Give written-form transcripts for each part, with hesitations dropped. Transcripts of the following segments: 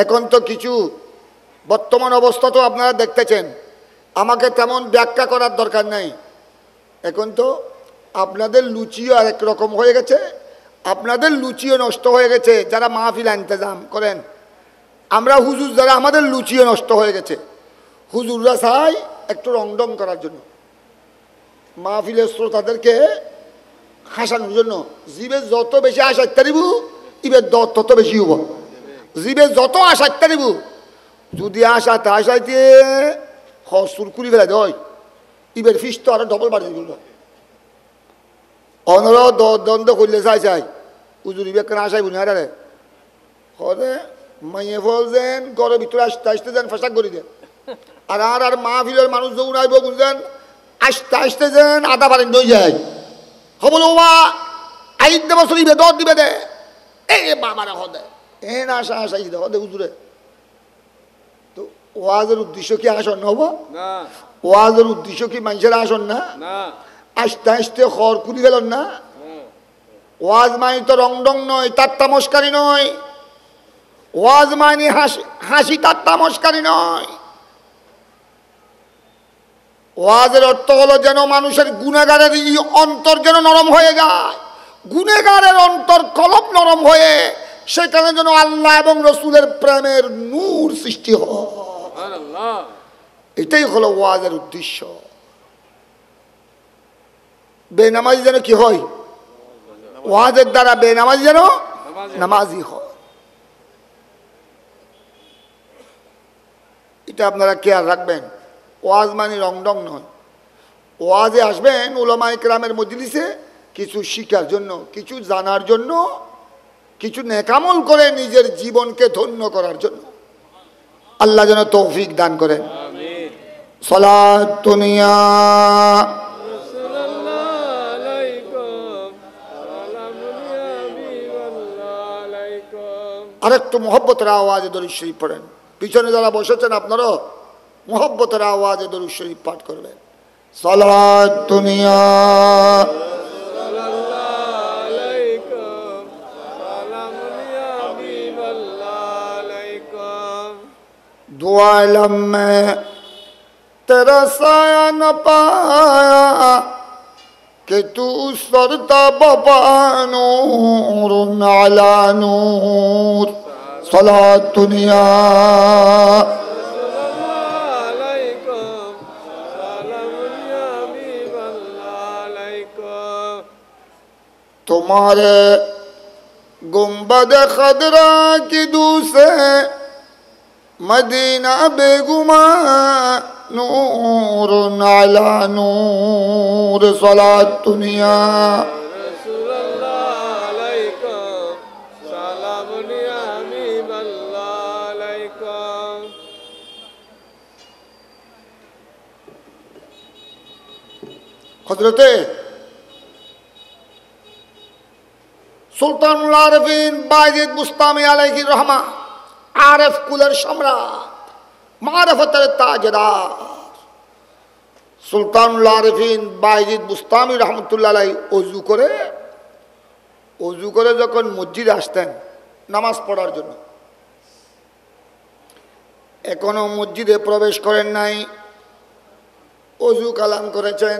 এখন তো কিছু বর্তমান অবস্থা তো আপনারা দেখতেছেন, আমাকে তেমন ব্যাখ্যা করার দরকার নাই। এখন তো আপনাদের লুচিও আরেক রকম হয়ে গেছে, আপনাদের লুচিও নষ্ট হয়ে গেছে যারা মাহফিল ইন্তজাম করেন। আমরা হুজুর যারা, আমাদের লুচিও নষ্ট হয়ে গেছে। হুজুররা চাই একটু রংডং করার জন্য, মাহফিলের শ্রোতাদেরকে হাসানোর জন্য। জীবে যত বেশি হাসাইতে দিব, ইবের তত বেশি হব। জীবে যত হাসাইতে দিব, যদি আসাতে হাসাইতে হসুর কুড়ি ফেলা দেয়, ইবের ফিস তো আরো ডবল বাড়িয়ে দিল। অনর দ্বন্দ্ব করলে চাই হুজুর ইবে কেন আসাই বুঝি আরে হরে মাইয়ে ফল যেন ঘরের ভিতরে আসতে আসতে যেন ফেসাক করি দেন। আর মাহফিলের মানুষ যখন আইব বুঝলেন আসতে আসতে যেন আধা বারেন দই যায়। হবল ওবা আইতে বছর ইবে দর দিবে দে, এই বাবারা হদে এন আশা আশাই দে হদে হুজুরে। তো ওয়াজের উদ্দেশ্য কি আসন হব না? ওয়াজের উদ্দেশ্য কি মানুষের আসন না? আসতে আসতে খর কুড়ি ফেলেন না? ওয়াজ মানি তো রংডং নয়, ঠাট্টা মস্কারি নয়। ওয়াজ মানি হাসি ঠাট্টা মস্কারি নয়। ওয়াজের অর্থ হলো যেন মানুষের গুনাহগারের অন্তর যেন নরম হয়ে যায়, গুনাহগারের অন্তর কলব নরম হয়ে সেখানে যেন আল্লাহ এবং রসুলের প্রেমের নূর সৃষ্টি হয়। এটাই হলো ওয়াজের উদ্দেশ্য। বেনামাজি যেন কি হয়? ওয়াজের দ্বারা বেনামাজি যেন নামাজি হয়। এটা আপনারা খেয়াল রাখবেন। ওয়াজ মানে রংডং নয়। ওয়াজে আসবেন উলামায়ে কেরামের মজলিসে কিছু শিখার জন্য, কিছু জানার জন্য, কিছু নেকামল করে নিজের জীবনকে ধন্য করার জন্য। আল্লাহ যেন তৌফিক দান করেন। আমিন। সালাত দুনিয়া আরেকটু মোহব্বতের আওয়াজে দরুদ শরীফ পড়েন। পিছনে যারা বসেছেন আপনারাও মোহব্বতের আওয়াজে দরুদ শরীফ পাঠ করবেন। সালাত দুনিয়া दुआ इलम में तेरा साया न पाया कि तू सरता बपा नूर अला नूर सलात दुनिया तुम्हारे गुंबद खदरा की दूसे मदीना बेगुमा नूर अला नूर सलात दुनिया हजरते सुल्तानुल आरिफीन बायजीद बुस्तामी अलैहि रहमा आरिफ कुलर सम्राट मारिफतेर ताजदार सुल्तानुल आरिफीन बायजीद बुस्तामी रहमतुल्लाह अलैहि অজু করে যখন মসজিদে আসতেন নামাজ পড়ার জন্য, এখনো মসজিদে প্রবেশ করেন নাই, অজু কালাম করেছেন,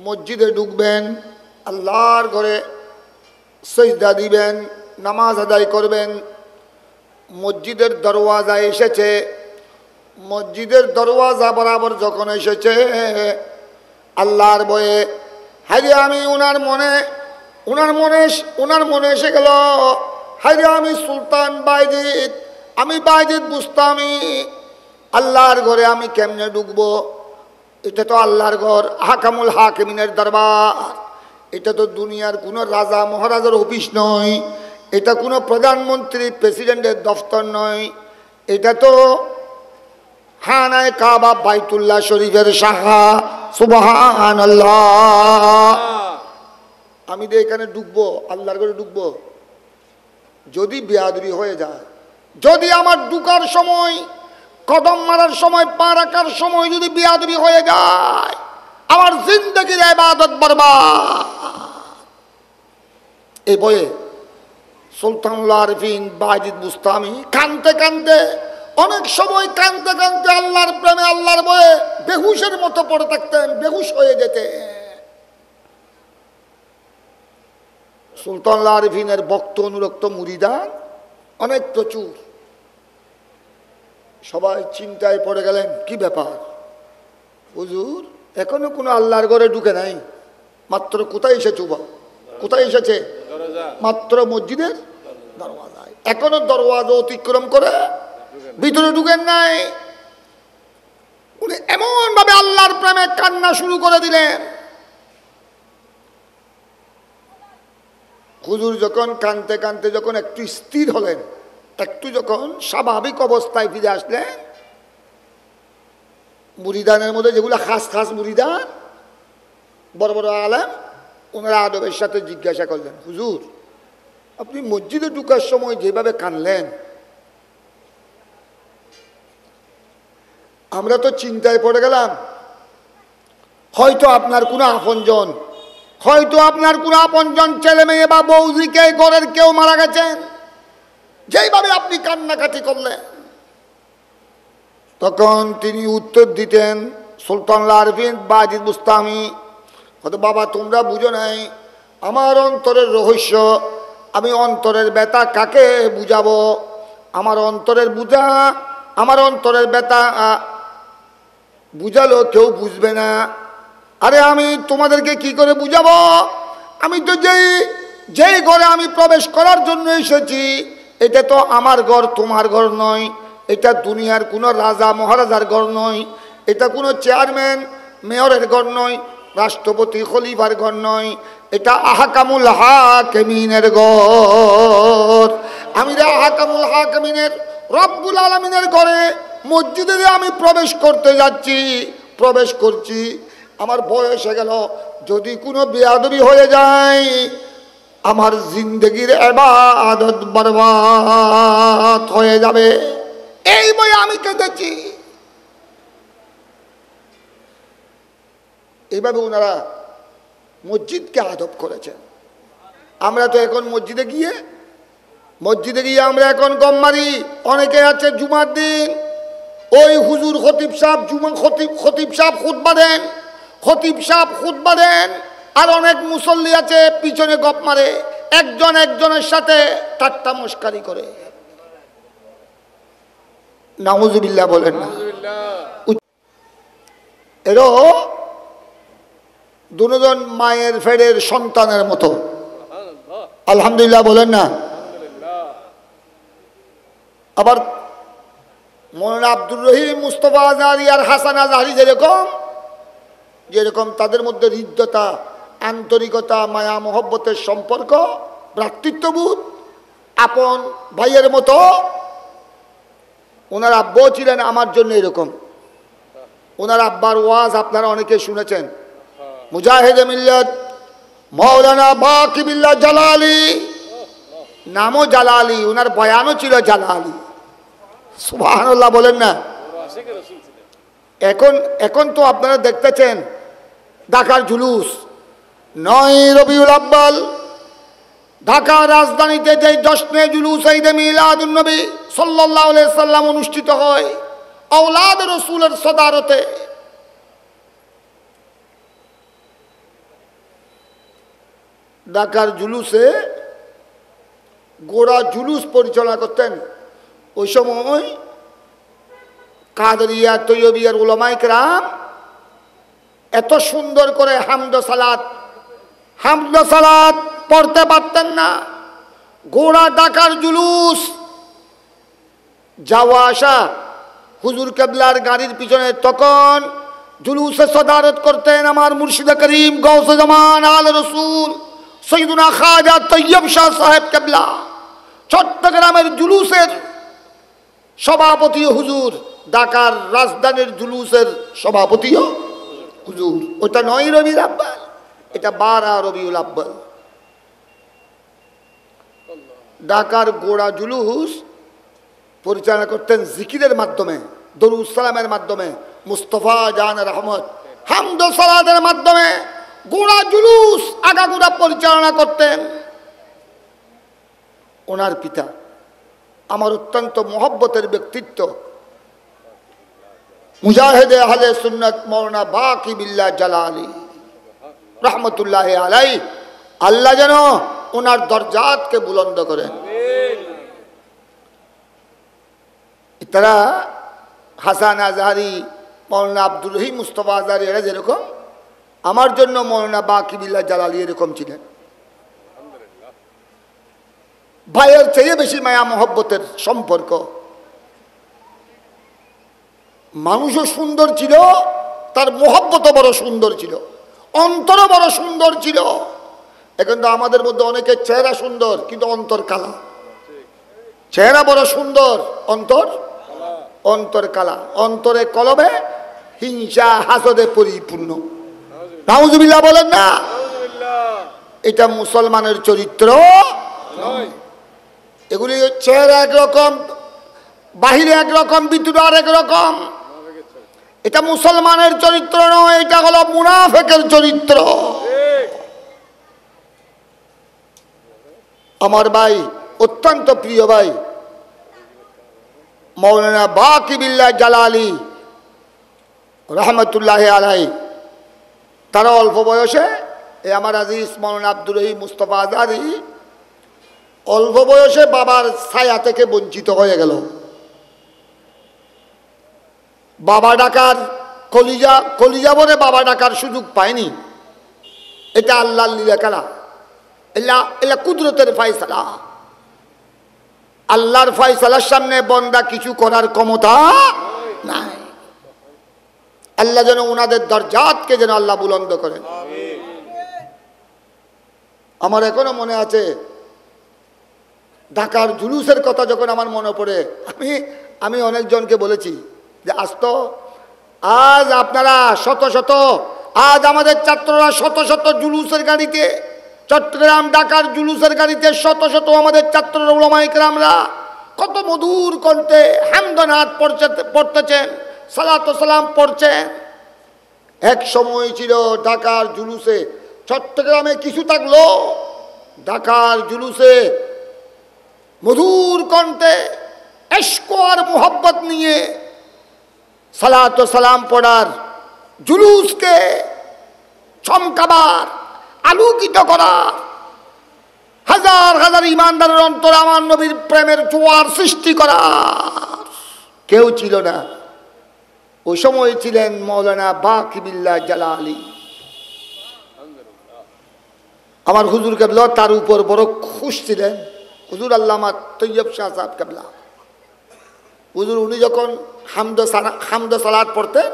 মসজিদে ঢুকবেন, আল্লাহর ঘরে সিজদা দিবেন, নামাজ আদায় করবেন। মসজিদের দরওয়াজা এসেছে, মসজিদের দরওয়াজা বরাবর যখন এসেছে আল্লাহর ভয়ে হায় আমি ওনার মনে এসে গেল হায় আমি সুলতান বায়জিদ, আমি বায়জিদ বুস্তামি, আল্লাহর ঘরে আমি কেমনে ঢুকবো? এটা তো আল্লাহর ঘর, হাকামুল হাকিমিনের দরবার। এটা তো দুনিয়ার কোনো রাজা মহারাজার অফিস নয়, এটা কোনো প্রধানমন্ত্রী প্রেসিডেন্টের দফতর নয়, এটা তো খানায়ে কাবা বাইতুল্লাহ শরীফের শাখা। সুবহানাল্লাহ। আমি তো এখানে ঢুকবো, আল্লাহর ঘরে ঢুকবো, যদি বেয়াদবি হয়ে যায়, যদি আমার ঢুকার সময়, কদম মারার সময়, পা রাখার সময় যদি বেয়াদবি হয়ে যায়, আমার জিন্দেগির ইবাদত বরবাদ। এই বয়ে সুলতানুল আরিফিন বাজিদ বুস্তামি কানতে কানতে, অনেক সময় কানতে কানতে আল্লাহর প্রেমে আল্লাহর ভয়ে বেহুশের মতো পড়ে থাকতেন, বেহুশ হয়ে যেতেন। সুলতানুল আরিফিনের ভক্ত অনুরক্ত মুরিদান অনেক প্রচুর। সবাই চিন্তায় পড়ে গেলেন, কি ব্যাপার হুজুর, এখনো কোনো আল্লাহর ঘরে ঢুকে নাই, মাত্র কোথায় এসেছে? কোথায় এসেছে? মাত্র মসজিদের দরওয়াজায়, এখনো দরওয়াজা অতিক্রম করে ভিতরে ঢুকেন নাই। উনি এমন ভাবে আল্লাহর প্রেমে কান্না শুরু করে দিলেন। হুজুর যখন কানতে কানতে যখন একটু স্থির হলেন, একটু যখন স্বাভাবিক অবস্থায় ফিরে আসলেন, মুরিদানের মধ্যে যেগুলো খাস খাস মুরিদান, বড় বড় আলেম, ওনারা আদবের সাথে জিজ্ঞাসা করলেন, হুজুর আপনি মসজিদে ঢুকার সময় যেভাবে কানলেন, আমরা তো চিন্তায় পড়ে গেলাম, হয়তো আপনার কোনো আপনজন, হয়তো আপনার কোনো আপনজন ছেলে মেয়ে বা বৌদিকে ঘরের কেউ মারা গেছেন, যেইভাবে আপনি কান্নাকাটি করলেন। তখন তিনি উত্তর দিতেন, সুলতানুল আরিফিন বাজিদ বুস্তামি, হয়তো বাবা তোমরা বুঝো নাই আমার অন্তরের রহস্য, আমি অন্তরের ব্যথা কাকে বুঝাবো? আমার অন্তরের বুঝা, আমার অন্তরের ব্যথা বুঝালো কেউ বুঝবে না। আরে আমি তোমাদেরকে কি করে বুঝাবো? আমি তো যেই ঘরে আমি প্রবেশ করার জন্য এসেছি, এটা তো আমার ঘর, তোমার ঘর নয়, এটা দুনিয়ার কোনো রাজা মহারাজার ঘর নয়, এটা কোনো চেয়ারম্যান মেয়রের ঘর নয়, রাষ্ট্রপতি খলিফার ঘর নয়, এটা আহকামুল হাকিমিনের ঘর। আমি রে আহকামুল হাকিমিনের রব্বুল আলামিনের ঘরে মসজিদে আমি প্রবেশ করতে যাচ্ছি, প্রবেশ করছি, আমার বয়স হয়ে গেল, যদি কোনো বেয়াদবি হয়ে যায় আমার জিন্দগির ইবাদত বরবাদ হয়ে যাবে, এই বয়ে আমি কেঁদেছি। এইভাবে ওনারা মসজিদকে আদব করেছেন। আমরা তো এখন মসজিদে গিয়ে আমরা এখন গম মারি। অনেকে আছে জুমার দিন ওই হুজুর খতিব সাহেব খতিব সাহেব খুতবা দেন, খতিব সাহেব খুতবা দেন, আর অনেক মুসল্লি আছে পিছনে গপ মারে, একজন একজনের সাথে ঠাট্টা মস্কারি করে। নাউজুবিল্লাহ বলেন না। এরও দুজন মায়ের ফেরের সন্তানের মতো, আলহামদুলিল্লাহ বলেন না। আবার মৌলানা আব্দুর রহিম, মুস্তফা আজহারি আর হাসান আজহারি যেরকম তাদের মধ্যে হৃদ্যতা, আন্তরিকতা, মায়া মহব্বতের সম্পর্ক, ভ্রাতৃত্ববোধ, আপন ভাইয়ের মতো, ওনার আব্বাও ছিলেন আমার জন্য এরকম। ওনার আব্বার ওয়াজ আপনারা অনেকে শুনেছেন, মুজাহিদে মিল্লাত মৌলানা বাকিবিল্লাহ জালালি, নামও জালালি, ওনার বয়ানও ছিল জালালি। সুবহানাল্লাহ বলেন না। এখন তো আপনারা দেখতেছেন ঢাকার জুলুস, 9 রবিউল আব্বাল ঢাকা রাজধানীতে যে জশ্নে জুলুস ঈদে মিলাদুন নবী সাল্লাল্লাহু আলাইহি সাল্লাম অনুষ্ঠিত হয় আওলাদ রাসূলের সদারতে, ঢাকার জুলুসে গোড়া জুলুস পরিচালনা করতেন ওই সময় কাদরিয়া তৈয়বিয়ার উলামায়ে কেরাম। এত সুন্দর করে হামদ সালাত পড়তে পারতেন না। গোড়া ঢাকার জুলুস যাওয়া আসা হুজুর কেবলার গাড়ির পিছনে তখন জুলুসে সদারত করতেন আমার মুর্শিদে করিম গৌসে জামান আল রসুল সৈয়দুনা খাজা তৈয়ব শাহ সাহেব কেবলা। চট্টগ্রামের জুলুসের সভাপতিও হুজুর, ঢাকার রাজধানীর জুলুসের সভাপতিও হুজুর। ওটা 9 রবিউল আব্বাল, এটা 12 রবিউল আব্বাল। ঢাকার গোড়া জুলুস পরিচালনা করতেন জিকিরের মাধ্যমে, দরুদ সালামের মাধ্যমে, মুস্তফা জান রহমত হামদ সালাতের মাধ্যমে গোড়া জুলুস আগাগোড়া পরিচালনা করতেন। ওনার পিতা আমার অত্যন্ত মহব্বতের ব্যক্তিত্ব মুজাহিদে আহলে সুন্নাত মাওলানা বাকি বিল্লাহ জালালি রহমতুল্লাহ আলাই। আল্লাহ যেন ওনার দরজাতকে বুলন্দ করেন। তারা হাসান আজহারি, মাওলানা আব্দুর রহিম মুস্তফা আজহারি, এরা যেরকম আমার জন্য মাওলানা বাকি বিল্লাহ জালালি এরকম ছিলেন। ভাইয়ের চেয়ে বেশি মায়া মহব্বতের সম্পর্ক। মানুষও সুন্দর ছিল, তার মহব্বতও বড় সুন্দর ছিল, অন্তরও বড় সুন্দর ছিল। এখন তো আমাদের মধ্যে অনেকের চেহারা সুন্দর কিন্তু অন্তর কালা। চেহারা বড় সুন্দর, অন্তর কালা, অন্তরে কলবে হিংসা হাসদে পরিপূর্ণ। নাউজুবিল্লাহ বলেন না। এটা মুসলমানের চরিত্র নয়। এগুলি চেহারা একরকম, বাহিরে একরকম, ভিতরে আর একরকম। এটা মুসলমানের চরিত্র নয়, এটা হলো মুনাফিকের চরিত্র। আমার ভাই, অত্যন্ত প্রিয় ভাই মাওলানা বাকি বিল্লাহ জালালি রহমতুল্লাহ আলাই, তারা অল্প বয়সে এই আমার আজিজ মাওলানা আব্দুর রহিম মুস্তফা আজহারি অল্প বয়সে বাবার ছায়া থেকে বঞ্চিত হয়ে গেল। বাবা ডাকার কলিজা বলে বাবা ডাকার সুযোগ পায়নি। এটা আল্লাহর লীলা খেলা, এলা কুদরতের ফায়সালা। আল্লাহর ফায়সালার সামনে বন্দা কিছু করার ক্ষমতা নাই। আল্লাহ যেন ওনাদের দরজাতকে যেন আল্লাহ বুলন্দ করেন। আমার এখনো মনে আছে ঢাকার জুলুসের কথা যখন আমার মনে পড়ে, আমি অনেকজনকে বলেছি যে আজ আপনারা আজ আমাদের ছাত্ররা শত শত জুলুসের গাড়িতে, চট্টগ্রাম ঢাকার জুলুসের গাড়িতে শত শত আমাদের ছাত্ররা উলামায়ে কেরামরা কত মধুর কণ্ঠে হামদনাত পড়তেছেন, সালাত সালাম পড়ছেন। এক সময় ছিল ঢাকার জুলুসে, চট্টগ্রামে কিছু থাকলো, ঢাকার জুলুসে মধুর কণ্ঠে ইশক আর মুহাব্বত নিয়ে সালাত সালাম পড়ার, জুলুসকে চমকাবার, আলোকিত করার, হাজার হাজার ইমানদারের অন্তর আমার নবীর প্রেমের জোয়ার সৃষ্টি করার কেউ ছিল না। ওই সময় ছিলেন মাওলানা বাকি বিল্লাহ জালালি। আমার হুজুর কেবলা তার উপর বড় খুশ ছিলেন। হুজুর আল্লামা তৈয়ব শাহ সাহেব কেবলা হুজুর, উনি যখন হামদ সালাত পড়তেন,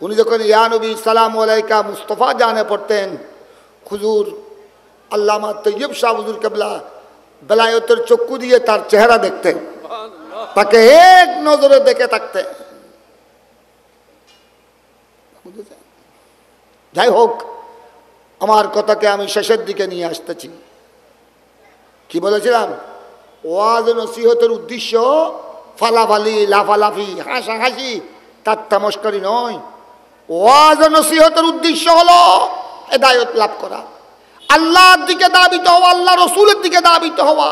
উনি যখন ইয়া নবী সালাম আলাইকা মুস্তফা জানে পড়তেন, হুজুর আল্লামা তৈয়ব শাহ হুজুর কেবলা বেলায়েতের চক্ষু দিয়ে তার চেহারা দেখতেন, তাকে এক নজরে দেখে থাকতেন। যাই হোক, আমার কথাকে আমি শেষের দিকে নিয়ে আসতেছি। কি বলেছিলাম? ওয়াজ নসিহতের উদ্দেশ্য ফালাফালি, লাফালাফি, হাসাহাসি, ঠাট্টামস্করি নয়। ওয়াজ নসিহতের উদ্দেশ্য হলো হেদায়েত লাভ করা, আল্লাহর দিকে দাবিত হওয়া, আল্লাহ রসুলের দিকে দাবিত হওয়া,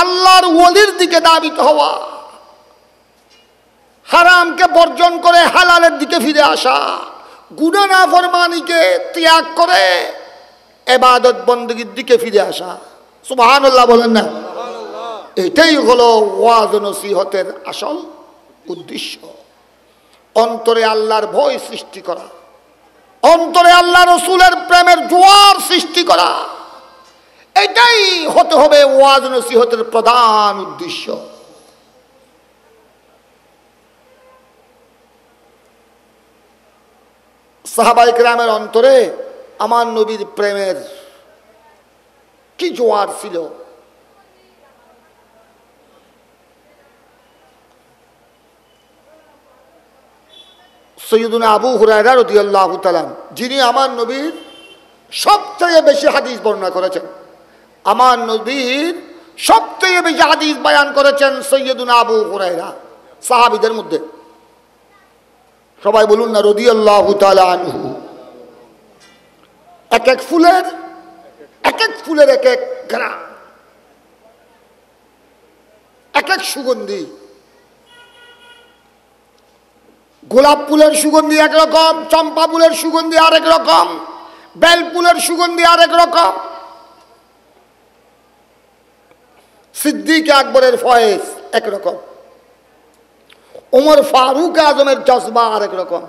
আল্লাহর ওলির দিকে দাবিত হওয়া, হারামকে বর্জন করে হালালের দিকে ফিরে আসা, গুনাহ নাফরমানিকে ত্যাগ করে ইবাদত বندگির দিকে ফিরে আসা। সুবহানাল্লাহ বলেন না? এটাই হলো ওয়াজ নসিহতের আসল উদ্দেশ্য। অন্তরে আল্লাহর ভয় সৃষ্টি করা, অন্তরে আল্লাহ রসুলের প্রেমের জোয়ার সৃষ্টি করা, এটাই হতে হবে ওয়াজ নসিহতের প্রধান উদ্দেশ্য। সাহাবায়ে কেরামের অন্তরে আমার নবীর প্রেমের কি জোয়ার ছিল। সৈয়দুনা আবু হুরায়রা রাদিয়াল্লাহু তাআলা, যিনি আমার নবীর সবচেয়ে বেশি হাদিস বর্ণনা করেছেন, আমার নবীর সবচেয়ে বেশি হাদিস বয়ান করেছেন সৈয়দুনা আবু হুরায়রা সাহাবীদের মধ্যে। সবাই বলুন না রাদিয়াল্লাহু তাআলা আনহু। এক এক ফুলের এক এক গ্রাম, এক এক সুগন্ধি। গোলাপ ফুলের সুগন্ধি একরকম, চম্পা ফুলের সুগন্ধি আরেক রকম, বেল ফুলের সুগন্ধি আরেক রকম, সিদ্দিক আকবরের ফয়েজ একরকম, ওমর ফারুক আজমের জজবা আরেক রকম,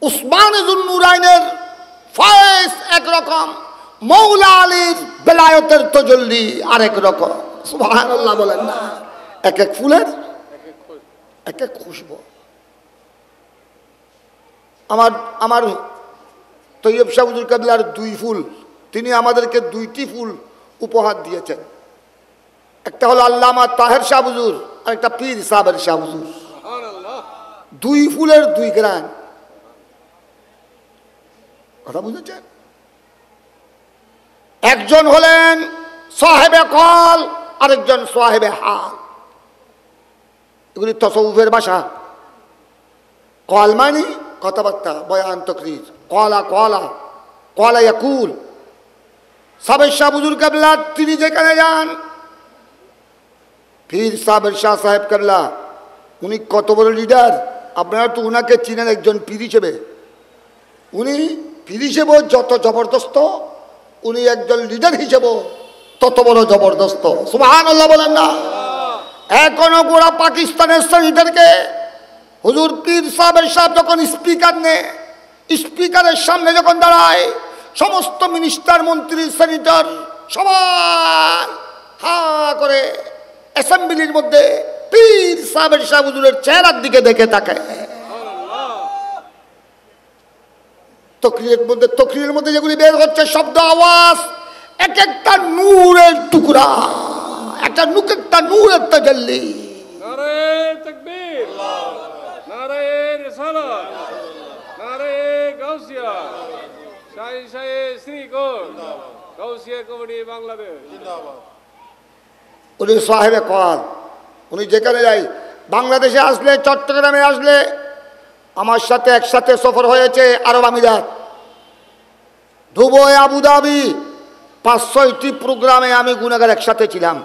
উসমান যুন্নুরাইনের ফয়েজ একরকম, মৌলা আলীর বেলায়েতের তজল্লি আরেক রকম। সুবহানাল্লাহ বলেন না। এক এক ফুলের এক এক খুশবু। আমার তৈয়ব শাহ হুজুর কাবলার দুই ফুল, তিনি আমাদেরকে দুইটি ফুল উপহার দিয়েছেন। একটা হলো আল্লামা তাহের শাহ হুজুর, আর একটা পীর সাবের শাহ হুজুর। দুই ফুলের দুই গ্রান। কথা বুঝেছেন? একজন হলেন সাহেবে কল, আরেকজন সাহেবে হাল। এগুলি তসউফের ভাষা। কল মানে কথাবার্তা, বয়ান, তকরির। কলা কলা কলা ইয়াকুল। সাবের শাহ হুজুর কাবলা তিনি যেখানে যান, পীর সাবের শাহ সাহেব কাবলা উনি কত বড় লিডার। আপনারা তো উনাকে চিনেন একজন পীর হিসেবে। উনি পীর হিসেবেও যত জবরদস্ত, উনি একজন লিডার হিসেবেও তত বড় জবরদস্ত। সুবহানাল্লাহ বলেন না। এখনো গোড়া পাকিস্তানের সেনেটরকে হুজুর পীর সাহেবের সাহেব যখন স্পিকার নেয়, স্পিকারের সামনে যখন দাঁড়ায়, সমস্ত মিনিস্টার, মন্ত্রী, সেনেটর সবাই হা করে অ্যাসেম্বলির মধ্যে পীর সাহেবের সাহেব হুজুরের চেহারার দিকে দেখে তাকায়। তকরিরের মধ্যে যেগুলি বের হচ্ছে শব্দ, আওয়াজ, এক একটা নূরের টুকরা, একটা একটা নূরের তাজাল্লি। নারে তাকবীর, নারে রিসালাত, নারে গাউসিয়া, শাহী শাহী শ্রীকোট, গাউসিয়া কমিটি বাংলাদেশ জিন্দাবাদ। উনি সাহেবে কল, উনি যেখানে যাই, বাংলাদেশে আসলে, চট্টগ্রামে আসলে, আমার সাথে একসাথে সফর হয়েছে আরব আমিরাত, দুবাই, আবুধাবি, 5-6টি প্রোগ্রামে আমি গুনাগার একসাথে ছিলাম।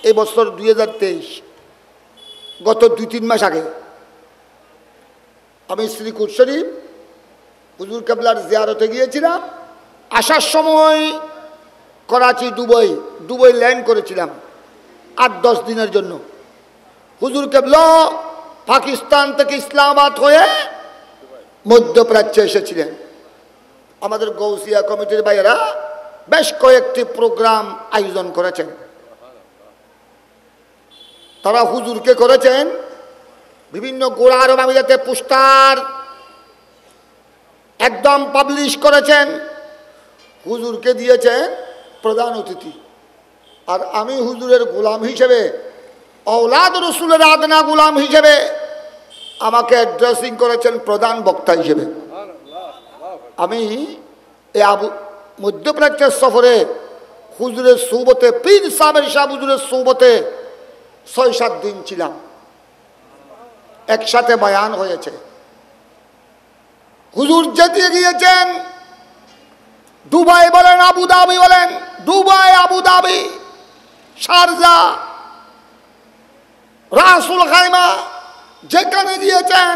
এই বছর 2023, গত 2-3 মাস আগে আমি শ্রীকুট শরীফ হুজুর কেবলার জিয়ারতে গিয়েছিলাম। আসার সময় করাচি, দুবাই ল্যান্ড করেছিলাম 8-10 দিনের জন্য। হুজুর কেবলা পাকিস্তান থেকে ইসলামাবাদ হয়ে মধ্যপ্রাচ্যে এসেছিলেন। আমাদের গৌসিয়া কমিটির ভাইয়েরা বেশ কয়েকটি প্রোগ্রাম আয়োজন করেছেন। তারা হুজুরকে করেছেন বিভিন্ন গোড়া আরব আমিরাতে পোস্টার একদম পাবলিশ করেছেন, হুজুরকে দিয়েছেন প্রধান অতিথি। আর আমি হুজুরের গোলাম হিসেবে, औलाद रसूलेर आदना गुलाम हिसेबे আমাকে অ্যাড্রেসিং করেছেন প্রধান বক্তা হিসেবে। আমি এই মধ্যপ্রাচ্যের সফরে হুজুরের সুবতে, পীর সাহেবের শাহ হুজুরের সুবতে 6-7 দিন ছিলাম। একসাথে বয়ান হয়েছে। হুজুর যেতে গিয়েছেন দুবাই বলেন, আবুধাবি বলেন, দুবাই, আবুধাবি, শারজা, রাসুল খাইমা, যেখানে গিয়েছেন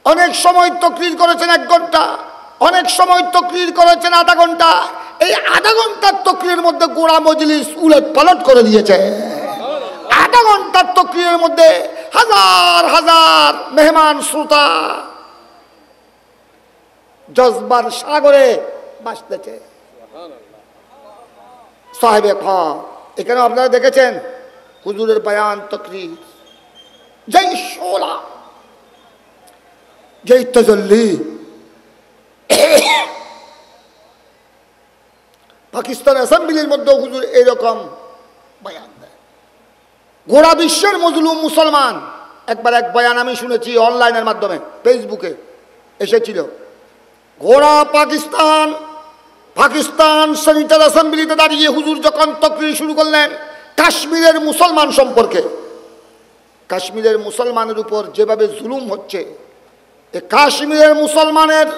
অনেক সময় তকরির করেছেন 1 ঘন্টা, অনেক সময় তকরির করেছেন আধা ঘন্টা। এই আধা ঘন্টার তকরিরের মধ্যে গোড়া মজলিস উলট পালট করে দিয়েছে। আধা ঘন্টার তকরিরের মধ্যে হাজার হাজার মেহমান শ্রোতা জজবার সাগরে ভাসতেছে। সাহেবে খা, এখানে আপনারা দেখেছেন হুজুরের বয়ান, তকরির, যেই শোলা, যেই তাজাল্লি। পাকিস্তান অ্যাসেম্বলির মধ্যে হুজুর এরকম বয়ান দেয়। গোড়া বিশ্বের মজলুম মুসলমান, একবার এক বয়ান আমি শুনেছি অনলাইনের মাধ্যমে, ফেসবুকে এসেছিল। গোড়া পাকিস্তান সেনেটার অ্যাসেম্বলিতে দাঁড়িয়ে হুজুর যখন তকরির শুরু করলেন কাশ্মীরের মুসলমান সম্পর্কে, কাশ্মীরের মুসলমানের উপর যেভাবে জুলুম হচ্ছে, এই কাশ্মীরের মুসলমানের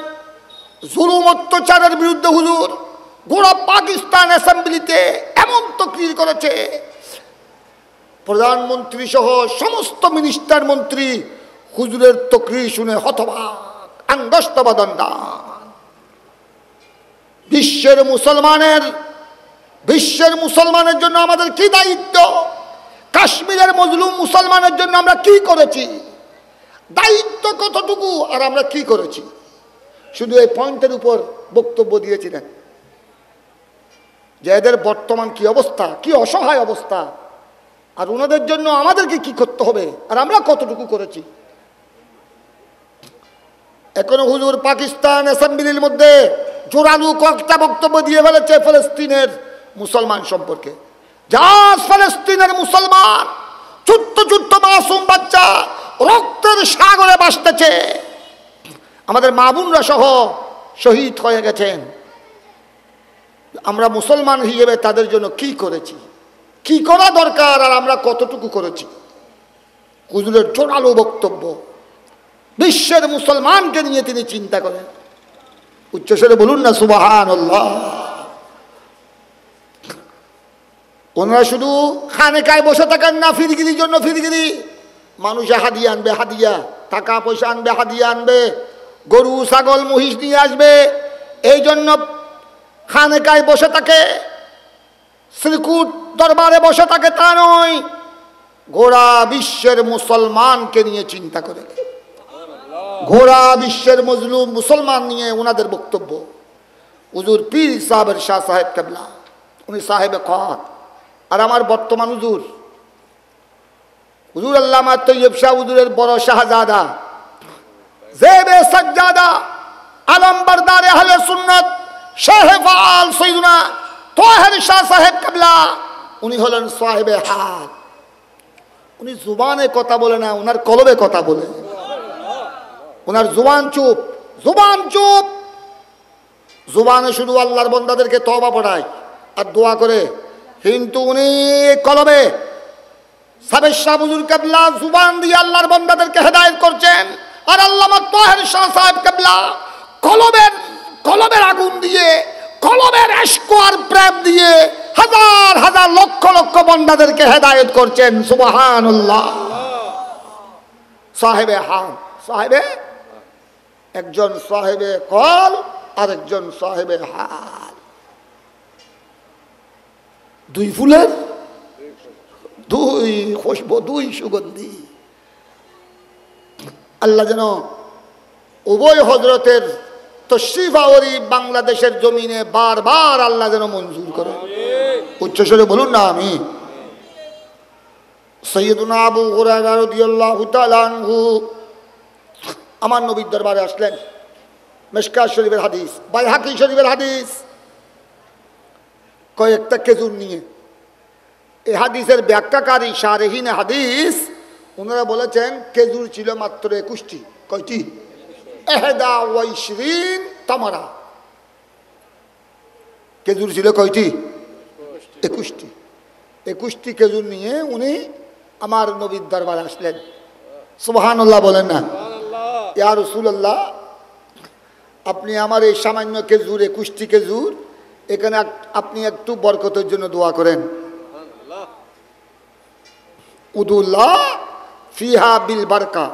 জুলুম অত্যাচারের বিরুদ্ধে হুজুর গোড়া পাকিস্তান অ্যাসেম্বলিতে এমন তকরির করেছে, প্রধানমন্ত্রী সহ সমস্ত মিনিস্টার মন্ত্রী হুজুরের তকরির শুনে হতবাক, আঙ্গস্তবদণ্ডা। বিশ্বের মুসলমানের জন্য আমাদের কি দায়িত্ব? কাশ্মীরের মজলুম মুসলমানের জন্য আমরা কি করেছি? দায়িত্ব কতটুকু আর আমরা কি করেছি? শুধু এই পয়েন্টের উপর বক্তব্য দিয়েছিলেন যে এদের বর্তমান কি অবস্থা, কি অসহায় অবস্থা, আর ওনাদের জন্য আমাদেরকে কি করতে হবে আর আমরা কতটুকু করেছি। এখনো হুজুর পাকিস্তান অ্যাসেম্বলির মধ্যে জোরালো কয়েকটা বক্তব্য দিয়ে ফেলেছে ফিলিস্তিনের মুসলমান সম্পর্কে। জাস ফিলিস্তিনের মুসলমান ছোট্ট ছোট্ট মাসুম বাচ্চা রক্তের সাগরে ভাসতেছে, আমাদের মা বোনরা সহ শহীদ হয়ে গেছেন। আমরা মুসলমান হিসেবে তাদের জন্য কি করেছি, কি করা দরকার আর আমরা কতটুকু করেছি। হুজুরের জোরালো বক্তব্য, বিশ্বের মুসলমানকে নিয়ে তিনি চিন্তা করেন। উচ্চস্বরে বলুন না সুবহানাল্লাহ। ওনারা শুধু খানেকায় বসে থাকেন না ফিরগিরির জন্য ফিরগিরি, মানুষে হাদিয়া আনবে, হাদিয়া টাকা পয়সা আনবে, হাদিয়া আনবে, গরু ছাগল মহিষ নিয়ে আসবে, এই জন্য খানেকায় বসে থাকে, শ্রীকুট দরবারে বসে থাকে তা নয়, গোড়া বিশ্বের মুসলমানকে নিয়ে চিন্তা করে। গোড়া বিশ্বের মজলুম মুসলমান নিয়ে ওনাদের বক্তব্য। হুজুর পীর সাহেবের শাহ সাহেব কেবলা, উনি সাহেবে খাত, আর আমার বর্তমান হুজুর আল্লামা তৈয়ব শাহ হুজুরের বড় শাহজাদা জেবে সাজ্জাদা আলম বরদার আহলে সুন্নাত শাহে ফাল সৈয়দনা তাহের শাহ সাহেব কেবলা, উনি হলেন সাহেবে হাত। উনি জুবানে কথা বলে না, ওনার কলবে কথা বলে। ওনার জুবান চুপ, জুবান চুপ। জুবানে শুধু আল্লাহর বান্দাদেরকে তওবা পড়ায় আর দোয়া করে, কিন্তু উনি কলবে সাবেক শাহ হুজুর কেবলা জুবান দিয়ে আল্লাহর বান্দাদেরকে হেদায়েত করছেন, আর আল্লামা তাহের শাহ সাহেব কেবলা কলবের আগুন দিয়ে, কলবের ইশক আর প্রেম দিয়ে হাজার হাজার লক্ষ লক্ষ বান্দাদেরকে হেদায়েত করছেন। সুবহানাল্লাহ। সাহেবে হাত, সাহেবে একজন সাহেবে কল আর একজন সাহেবে হাল, দুই ফুলের দুই খুশবু, দুই সুগন্ধি। আল্লাহ যেন উভয় হজরতের তশরিফ আওরি বাংলাদেশের জমিনে বারবার আল্লাহ যেন মঞ্জুর করে। উচ্চস্বরে বলুন না আমি। সৈয়দুনা আবু হুরায়রা রাদিয়াল্লাহু তাআলা আনহু আমার নবীর দরবারে আসলেন। মিশকাত শরীফের হাদিস, বাইহাকি শরীফের হাদিস, কয়েকটা খেজুর নিয়ে। এই হাদিসের ব্যাখ্যাকারী শারেহিন হাদিস ওনারা বলেছেন খেজুর ছিল মাত্র 21টি। কয়টি? 21 তামারা। খেজুর ছিল কয়টি? 21টি। 21টি খেজুর নিয়ে উনি আমার নবীর দরবারে আসলেন। সুবহানাল্লাহ বলেন না। ইয়া রাসূলুল্লাহ, আপনি আমার এই সামান্য খেজুর, 21টি খেজুর, এখানে আপনি একটু বরকতের জন্য দোয়া করেন। উদুল্লাহ ফিহা বিল বারকা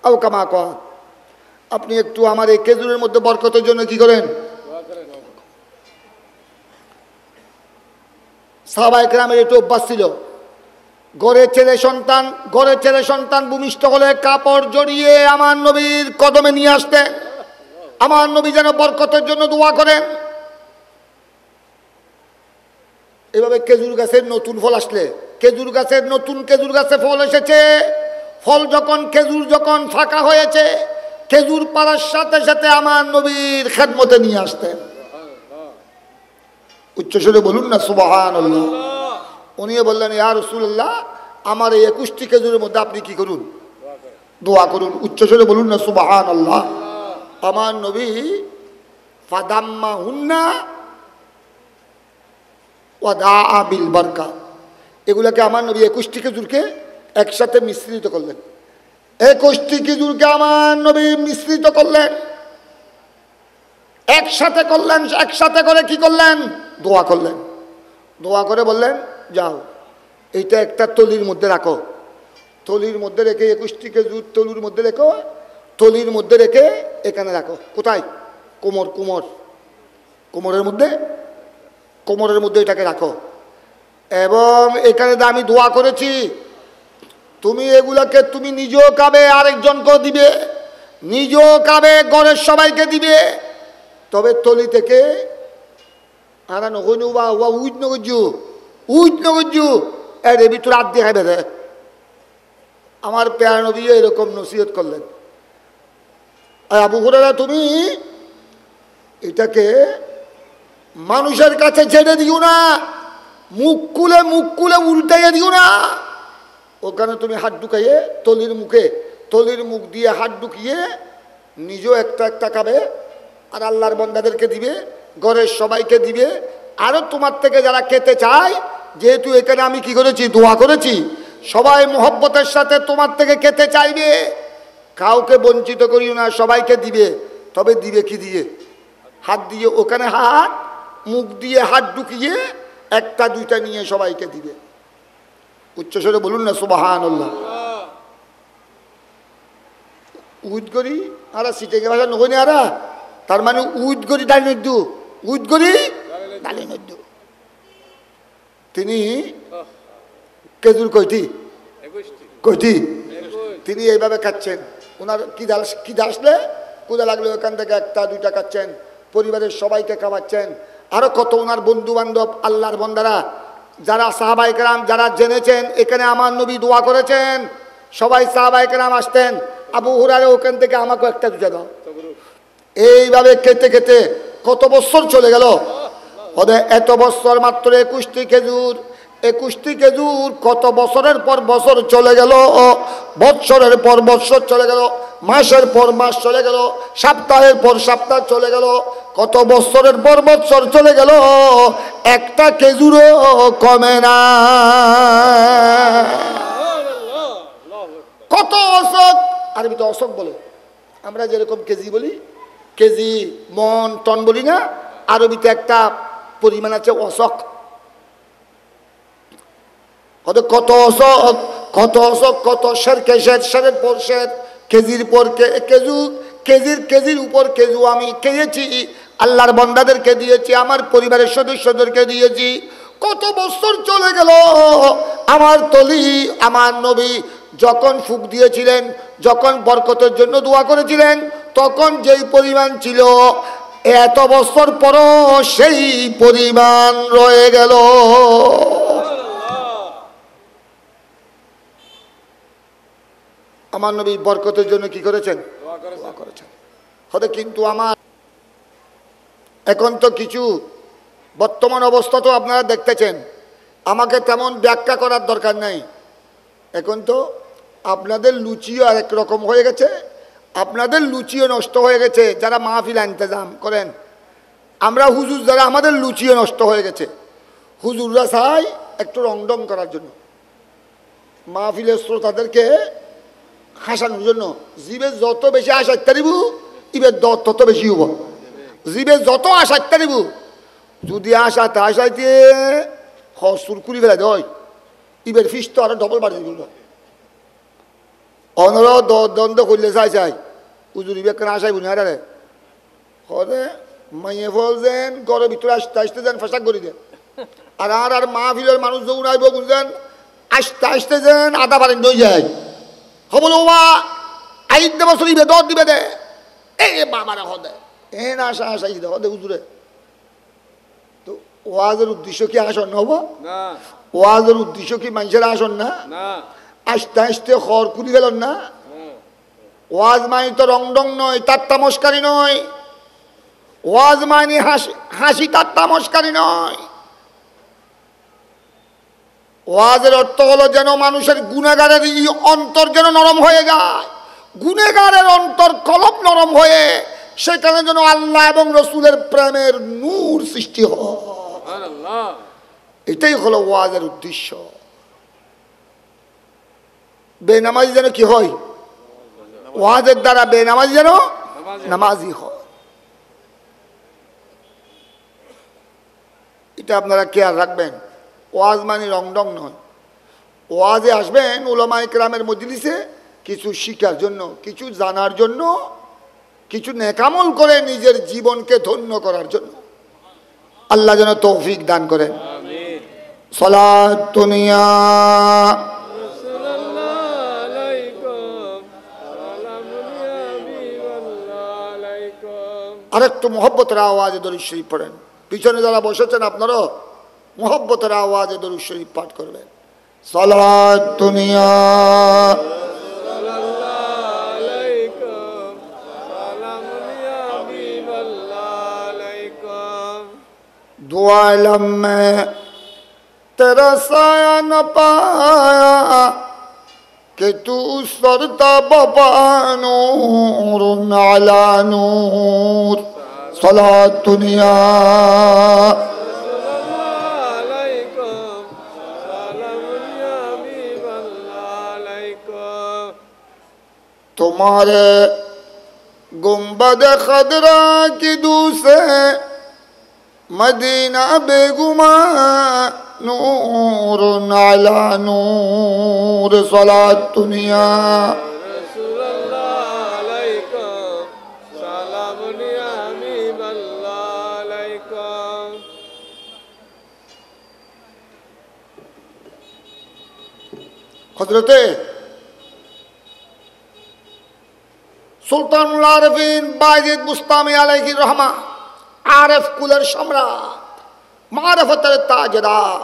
আও কামা কয়, আপনি একটু আমার এই খেজুরের মধ্যে বরকতের জন্য কি করেন? সাহাবায়ে কেরামের একটু অভ্যাস ছিল, ঘরের ছেলে সন্তান ভূমিষ্ঠ হলে কাপড় জড়িয়ে আমার নবীর কদমে নিয়ে আসতেন, আমার নবী যেন বরকতের জন্য দোয়া করেন। এভাবে খেজুর গাছের নতুন ফল আসলে, খেজুর গাছে ফল এসেছে, খেজুর যখন ফাঁকা হয়েছে, খেজুর পাড়ার সাথে সাথে আমার নবীর খেদমতে নিয়ে আসতেন। উচ্চস্বরে বলুন না সুবহানাল্লাহ। উনি বললেন, ইয়া রাসূলুল্লাহ, আমার এই 21টি খেজুরের মধ্যে আপনি কি করুন? দোয়া করুন। উচ্চস্বরে বলুন না সুবহানাল্লাহ। আমার নবী ফাদাম্মা হুন্না ওয়া দাআ বিল বারকা, এগুলাকে আমার নবী 21টি খেজুরকে একসাথে মিশ্রিত করলেন। 21টি খেজুরকে আমার নবী মিশ্রিত করলেন, একসাথে করলেন। একসাথে করে কি করলেন? দোয়া করলেন। দোয়া করে বললেন, যাও এইটা একটা তলির মধ্যে রাখো, তলির মধ্যে রেখে 21টি খেজুর তলির মধ্যে রেখো, তলির মধ্যে রেখে এখানে রাখো। কোথায়? কোমর, কোমর, কোমরের মধ্যে, কোমরের মধ্যে এটাকে রাখো। এবং এখানে আমি দোয়া করেছি, তুমি এগুলাকে তুমি নিজেও খাবে, আরেকজনকেও দিবে, নিজেও খাবে, ঘরের সবাইকে দিবে। তবে তলি থেকে আনা নকইন বা উইট নগজু, উইট নগজু এর ভিতরে হাত দিয়ে খাইবে রে। আমার প্যারা নবী এরকম নসিহত করলেন। আর আবু হুরায়রা তুমি এটাকে মানুষের কাছে ছেড়ে দিও না, মুখ খুলে উল্টাইয়ে দিও না। ওখানে তুমি হাত ঢুকাইয়ে তলির মুখে, তলির মুখ দিয়ে হাত ঢুকিয়ে নিজেও একটা একটা খাবে, আর আল্লাহর বান্দাদেরকে দিবে, ঘরের সবাইকে দিবে। আরও তোমার থেকে যারা খেতে চায়, যেহেতু এখানে আমি কি করেছি, দোয়া করেছি, সবাই মোহব্বতের সাথে তোমার থেকে খেতে চাইবে, কাউকে বঞ্চিত করিও না, সবাইকে দিবে। তবে দিবে কি দিয়ে? হাত দিয়ে, ওখানে হাত, মুখ দিয়ে হাত ঢুকিয়ে একটা দুইটা নিয়ে সবাইকে দিবে। উচ্চস্বরে বলুন না সুবহানাল্লাহ। উদ করি আর সিটেকে ভাষা নকই না, আর তার মানে উদ করি ডালি নদ্দু, উদ করি ডালি নদ্দু। তিনি খেজুর কয়টি? কয়টি? তিনি এইভাবে খাচ্ছেন। ওনার খিদা আসলে, ক্ষুদা লাগলে ওখান থেকে একটা দুইটা খাচ্ছেন, পরিবারের সবাইকে খাওয়াচ্ছেন। আরো কত ওনার বন্ধু বান্ধব, আল্লাহর বান্দারা, যারা সাহাবায়ে কেরাম, যারা জেনেছেন এখানে আমার নবী দোয়া করেছেন, সবাই সাহাবায়ে কেরাম আসতেন, আবু হুরায়রা ওখান থেকে আমাকে একটা দুইটা দাও। এইভাবে খেতে খেতে কত বছর চলে গেল। ওদের এত বছর মাত্র 21টি খেজুর, 21টি খেজুর কত বছরের পর বছর চলে গেল, বৎসরের পর বৎসর চলে গেল, মাসের পর মাস চলে গেল, সপ্তাহের পর সপ্তাহ চলে গেল, কত বছরের পর বৎসর চলে গেল, একটা খেজুরও কমে না। কত অশোক, আরবিতে অশোক বলে, আমরা যেরকম কেজি বলি, কেজি, মন, টন বলি না, আরবিতে একটা পরিমাণ আছে অশোক। কত অশোক, কত অশোক, কত শের, কেশের, শেরের পর শের, কেজির পর কেজু, কেজির উপর কেজু আমি খেয়েছি, আল্লাহর বান্দাদেরকে দিয়েছি, আমার পরিবারের সদস্যদেরকে দিয়েছি। কত বছর চলে গেল, আমার তলি, আমার নবী যখন ফুক দিয়েছিলেন, যখন বরকতের জন্য দোয়া করেছিলেন, তখন যেই পরিমাণ ছিল, এত বছর পরও সেই পরিমাণ রয়ে গেল। আমার নবী বরকতের জন্য কি করেছেন? দোয়া করেছেন। হয়তো কিন্তু আমার এখন তো কিছু বর্তমান অবস্থা তো আপনারা দেখতেছেন, আমাকে তেমন ব্যাখ্যা করার দরকার নাই। এখন তো আপনাদের লুচিও আরেক রকম হয়ে গেছে, আপনাদের লুচিও নষ্ট হয়ে গেছে যারা মাহফিল ইন্তজাম করেন। আমরা হুজুর যারা, আমাদের লুচিও নষ্ট হয়ে গেছে। হুজুররা চাই একটু রংডং করার জন্য, মাহফিলের শ্রোতাদেরকে হাসানোর জন্য। জিবে যত বেশি হাসাইতে দিব, ইবের তত বেশি হব। জিবে যত হাসাইতে দিব, যদি হাসাতে হাসাইতে হসুর কুড়ি ফেলা দেয়, ইবের ফিস তো আরো ডবল বাড়িয়ে দিব। অনর দ্বন্দ্ব করলে চাই হুজুর ইবে কেন আসাই বুঝি আরে হরে মাইয়ে ফল যেন ঘরের ভিতরে আসতে আসতে যেন ফেসাক করি দেন। আর মাহফিলের মানুষ যখন আইব বুঝলেন, আসতে আসতে যেন আধা বারেন হয়ে যায়। হবল ওবা আইতে বছর ইবে দর দিবে দে, এই বাবারা হদে এন আশা আশাই দে হদে হুজুরে। তো ওয়াজের উদ্দেশ্য কি আসন হব না? ওয়াজের উদ্দেশ্য কি মানুষের আসন না? আসতে আসতে খর কুড়ি গেল না। ওয়াজ মানি তো রংডং নয়, ঠাট্টা মস্কারি নয়। ওয়াজ মানি হাসি ঠাট্টা মস্কারি নয়। ওয়াজের অর্থ হলো যেন মানুষের গুনাহগারের অন্তর যেন নরম হয়ে যায়, গুনাহগারের অন্তর কলব নরম হয়ে সেখানে যেন আল্লাহ এবং রসুলের প্রেমের নূর সৃষ্টি হয়। এটাই হলো ওয়াজের উদ্দেশ্য। বেনামাজি যেন কি হয়? ওয়াজের দ্বারা বেনামাজি যেন নামাজি হয়। এটা আপনারা খেয়াল রাখবেন। ওয়াজ মানে রংডং নয়। ওয়াজে আসবেন উলামায়ে কেরামের মজলিসে কিছু শিখার জন্য, কিছু জানার জন্য, কিছু নেকামল করে নিজের জীবনকে ধন্য করার জন্য। আল্লাহ যেন তৌফিক দান করেন। আমিন। সালাত দুনিয়া সাল্লাল্লাহু আলাইকুম সালামুন ইয়া হাবিবাল্লাহ আলাইকুম। আরেকটু মোহব্বতের আওয়াজে দরুদ শরীফ পড়েন। পিছনে যারা বসেছেন আপনারাও মোহব্বতের আওয়াজে দরুদ শরীফ পাঠ করবেন। সালাত দুনিয়া সাল্লাল্লাহু আলাইকুম সালামুন ইয়া হাবিবাল্লাহ আলাইকুম। दुआ इलम में तेरा साया न पाया कि तू सरता बपा नूर अला नूर सलात दुनिया সাল্লাল্লাহু আলাইকুম সালামুন ইয়া হাবিবাল্লাহ আলাইকুম। तुम्हारे गुंबद खदरा की दूसे मदीना बेगुमा नूर अला नूर सलात दुनिया রাসূলুল্লাহ আলাইকুম সালামুন ইয়া হাবিবাল্লাহ আলাইকুম। হযরতে সুলতানুল আরফিন বায়জিদ বুস্তামি আলাইহির রহমা আরেফ কুলের সম্রাট, মারিফতের তাজদার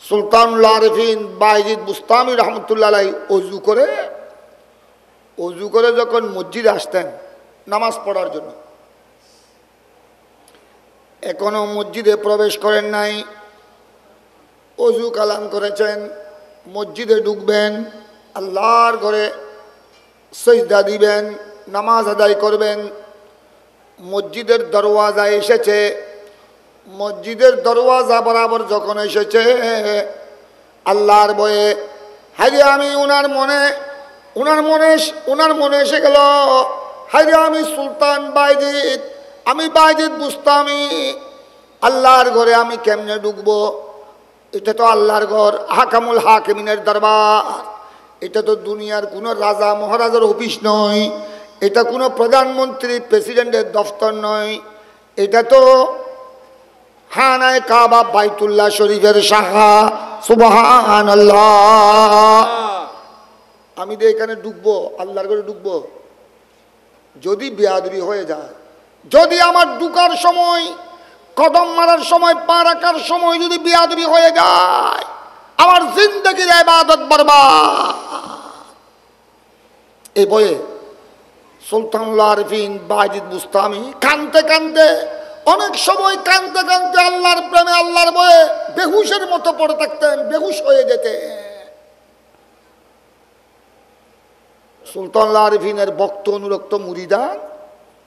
সুলতানুল আরফিন বায়জিদ বুস্তামি রহমতুল্লাহ আলাইহি অজু করে যখন মসজিদে আসতেন নামাজ পড়ার জন্য, এখনো মসজিদে প্রবেশ করেন নাই, অজু কালাম করেছেন, মসজিদে ঢুকবেন, আল্লাহর ঘরে সিজদা দিবেন, নামাজ আদায় করবেন, মসজিদের দরওয়াজা এসেছে, মসজিদের দরওয়াজা বরাবর যখন এসেছে আল্লাহর ভয়ে হায়রে আমি ওনার মনে এসে গেল হায়রে আমি সুলতান বায়জিদ, আমি বায়জিদ বুস্তামি, আল্লাহর ঘরে আমি কেমনে ঢুকবো? এটা তো আল্লাহর ঘর, হাকামুল হাকিমিনের দরবার, এটা তো দুনিয়ার কোনো রাজা মহারাজার অফিস নয়, এটা কোনো প্রধানমন্ত্রী প্রেসিডেন্টের দফতর নয়, এটা তো খানায়ে কাবা বাইতুল্লাহ শরীফের শাখা। সুবহানাল্লাহ। আমি তো এখানে ঢুকবো, আল্লাহর ঘরে ঢুকবো, যদি বেয়াদবি হয়ে যায়, যদি আমার ঢুকার সময়, কদম মারার সময়, পা রাখার সময় যদি বেয়াদবি হয়ে যায়, আমার জিন্দেগির ইবাদত বরবাদ। এই বয়ে সুলতানুল আরফিন বায়জিদ বুস্তামি কানতে কানতে, অনেক সময় কানতে কানতে আল্লাহর প্রেমে আল্লাহর বয়ে বেহুশের মতো পড়ে থাকতেন, বেহুশ হয়ে যেতেন। সুলতানুল আরফিনের ভক্ত অনুরক্ত মুরিদান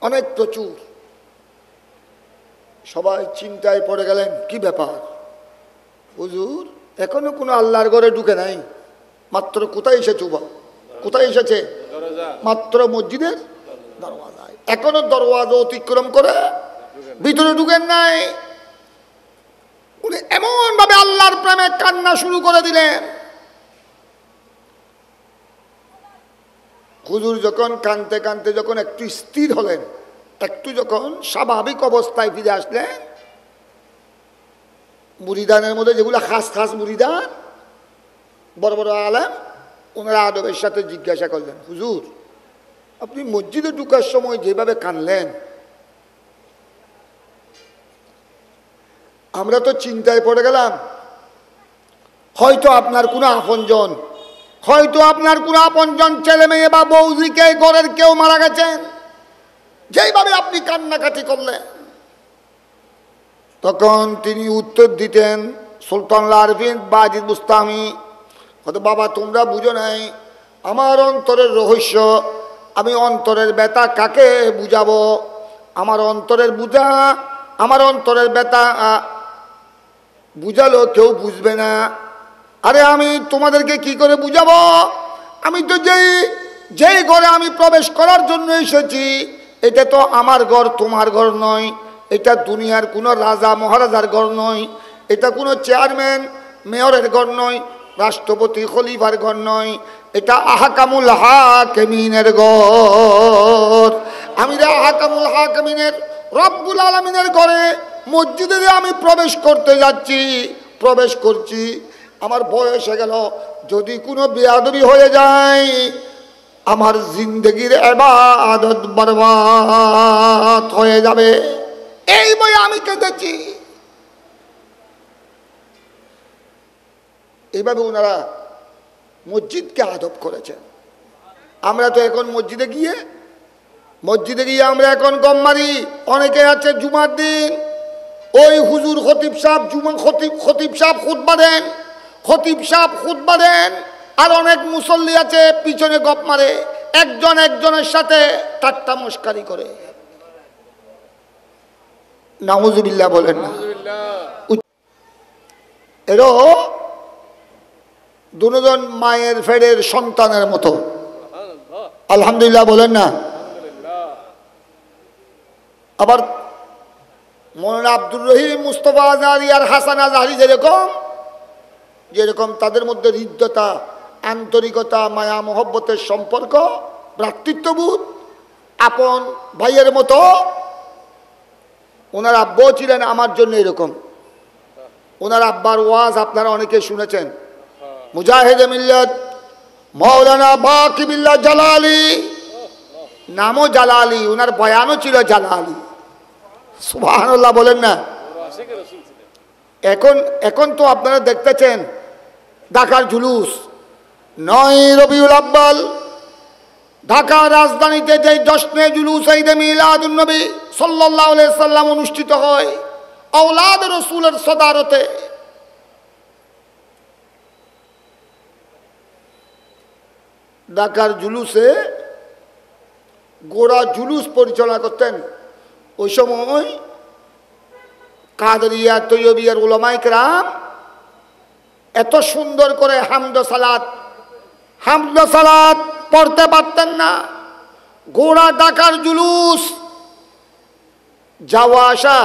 অনেক প্রচুর। সবাই চিন্তায় পড়ে গেলেন, কি ব্যাপার হুজুর, এখনো কোনো আল্লাহর ঘরে ঢুকে নাই, মাত্র কোথায় এসেছে? কোথায় এসেছে? মাত্র মসজিদের দরওয়াজায়, এখনো দরওয়াজা অতিক্রম করে ভিতরে ঢুকেন নাই। উনি এমন ভাবে আল্লাহর প্রেমে কান্না শুরু করে দিলেন। হুজুর যখন কানতে কানতে যখন একটু স্থির হলেন, একটু যখন স্বাভাবিক অবস্থায় ফিরে আসলেন, মুরিদানের মধ্যে যেগুলো খাস খাস মুরিদান, বড় বড় আলেম, ওনারা আদবের সাথে জিজ্ঞাসা করলেন, হুজুর আপনি মসজিদে ঢুকার সময় যেভাবে কানলেন, আমরা তো চিন্তায় পড়ে গেলাম, হয়তো আপনার কোনো আপনজন, হয়তো আপনার কোনো আপনজন ছেলে মেয়ে বা বৌদিকে ঘরের কেউ মারা গেছেন, যেইভাবে আপনি কান্নাকাটি করলেন। তখন তিনি উত্তর দিতেন, সুলতানুল আরফিন বায়জিদ বুস্তামি, হয়তো বাবা তোমরা বুঝো নাই আমার অন্তরের রহস্য, আমি অন্তরের ব্যথা কাকে বুঝাবো? আমার অন্তরের ব্যথা বুঝালো কেউ বুঝবে না। আরে আমি তোমাদেরকে কি করে বুঝাবো? আমি তো যেই ঘরে আমি প্রবেশ করার জন্য এসেছি, এটা তো আমার ঘর, তোমার ঘর নয়, এটা দুনিয়ার কোনো রাজা মহারাজার ঘর নয়, এটা কোনো চেয়ারম্যান মেয়রের ঘর নয়, রাষ্ট্রপতি খলিফার ঘর নয়, এটা আহকামুল হাকিমিনের ঘর। আমি রে আহকামুল হাকিমিনের রব্বুল আলামিনের ঘরে মসজিদে আমি প্রবেশ করতে যাচ্ছি, প্রবেশ করছি, আমার বয়স হয়ে গেল, যদি কোনো বেয়াদবি হয়ে যায় আমার জিন্দগির ইবাদত বরবাদ হয়ে যাবে, এই বয়ে আমি কেঁদেছি। এইভাবে ওনারা মসজিদকে আদব করেছেন। আমরা তো এখন মসজিদে গিয়ে আমরা এখন গম মারি। অনেকে আছে জুমার দিন ওই হুজুর খতিব সাহেব খতিব সাহেব খুতবা দেন, আর অনেক মুসল্লি আছে পিছনে গপ মারে, একজন একজনের সাথে ঠাট্টা মস্কারি করে। নাউজুবিল্লাহ বলেন না। এরও দুজন মায়ের ফেরের সন্তানের মতো, আলহামদুলিল্লাহ বলেন না। আবার মৌলানা আব্দুর রহিম, মুস্তফা আজহারি আর হাসান আজহারি যেরকম তাদের মধ্যে হৃদ্যতা, আন্তরিকতা, মায়া মহব্বতের সম্পর্ক, ভ্রাতৃত্ববোধ, আপন ভাইয়ের মতো, ওনার আব্বাও ছিলেন আমার জন্য এরকম। ওনার আব্বার ওয়াজ আপনারা অনেকে শুনেছেন, মুজাহিদে মিল্লাত মাওলানা বাকিবিল্লাহ জালালি, নামও জালালি, ওনার বয়ানও ছিল জালালি। সুবহানাল্লাহ বলেন না। এখন তো আপনারা দেখতেছেন ঢাকার জুলুস, 9 রবিউল আব্বাল ঢাকা রাজধানীতে যে জশ্নে জুলুস ঈদে মিলাদুন নবী সাল্লাল্লাহু আলাইহি সাল্লাম অনুষ্ঠিত হয় আওলাদ রাসূলের সদারতে, ঢাকার জুলুসে গোড়া জুলুস পরিচালনা করতেন ওই সময় কাদরিয়া তৈয়বিয়ার উলামায়ে কেরাম। এত সুন্দর করে হামদ সালাত পড়তে পারতেন না। গোড়া ঢাকার জুলুস যাওয়া আসা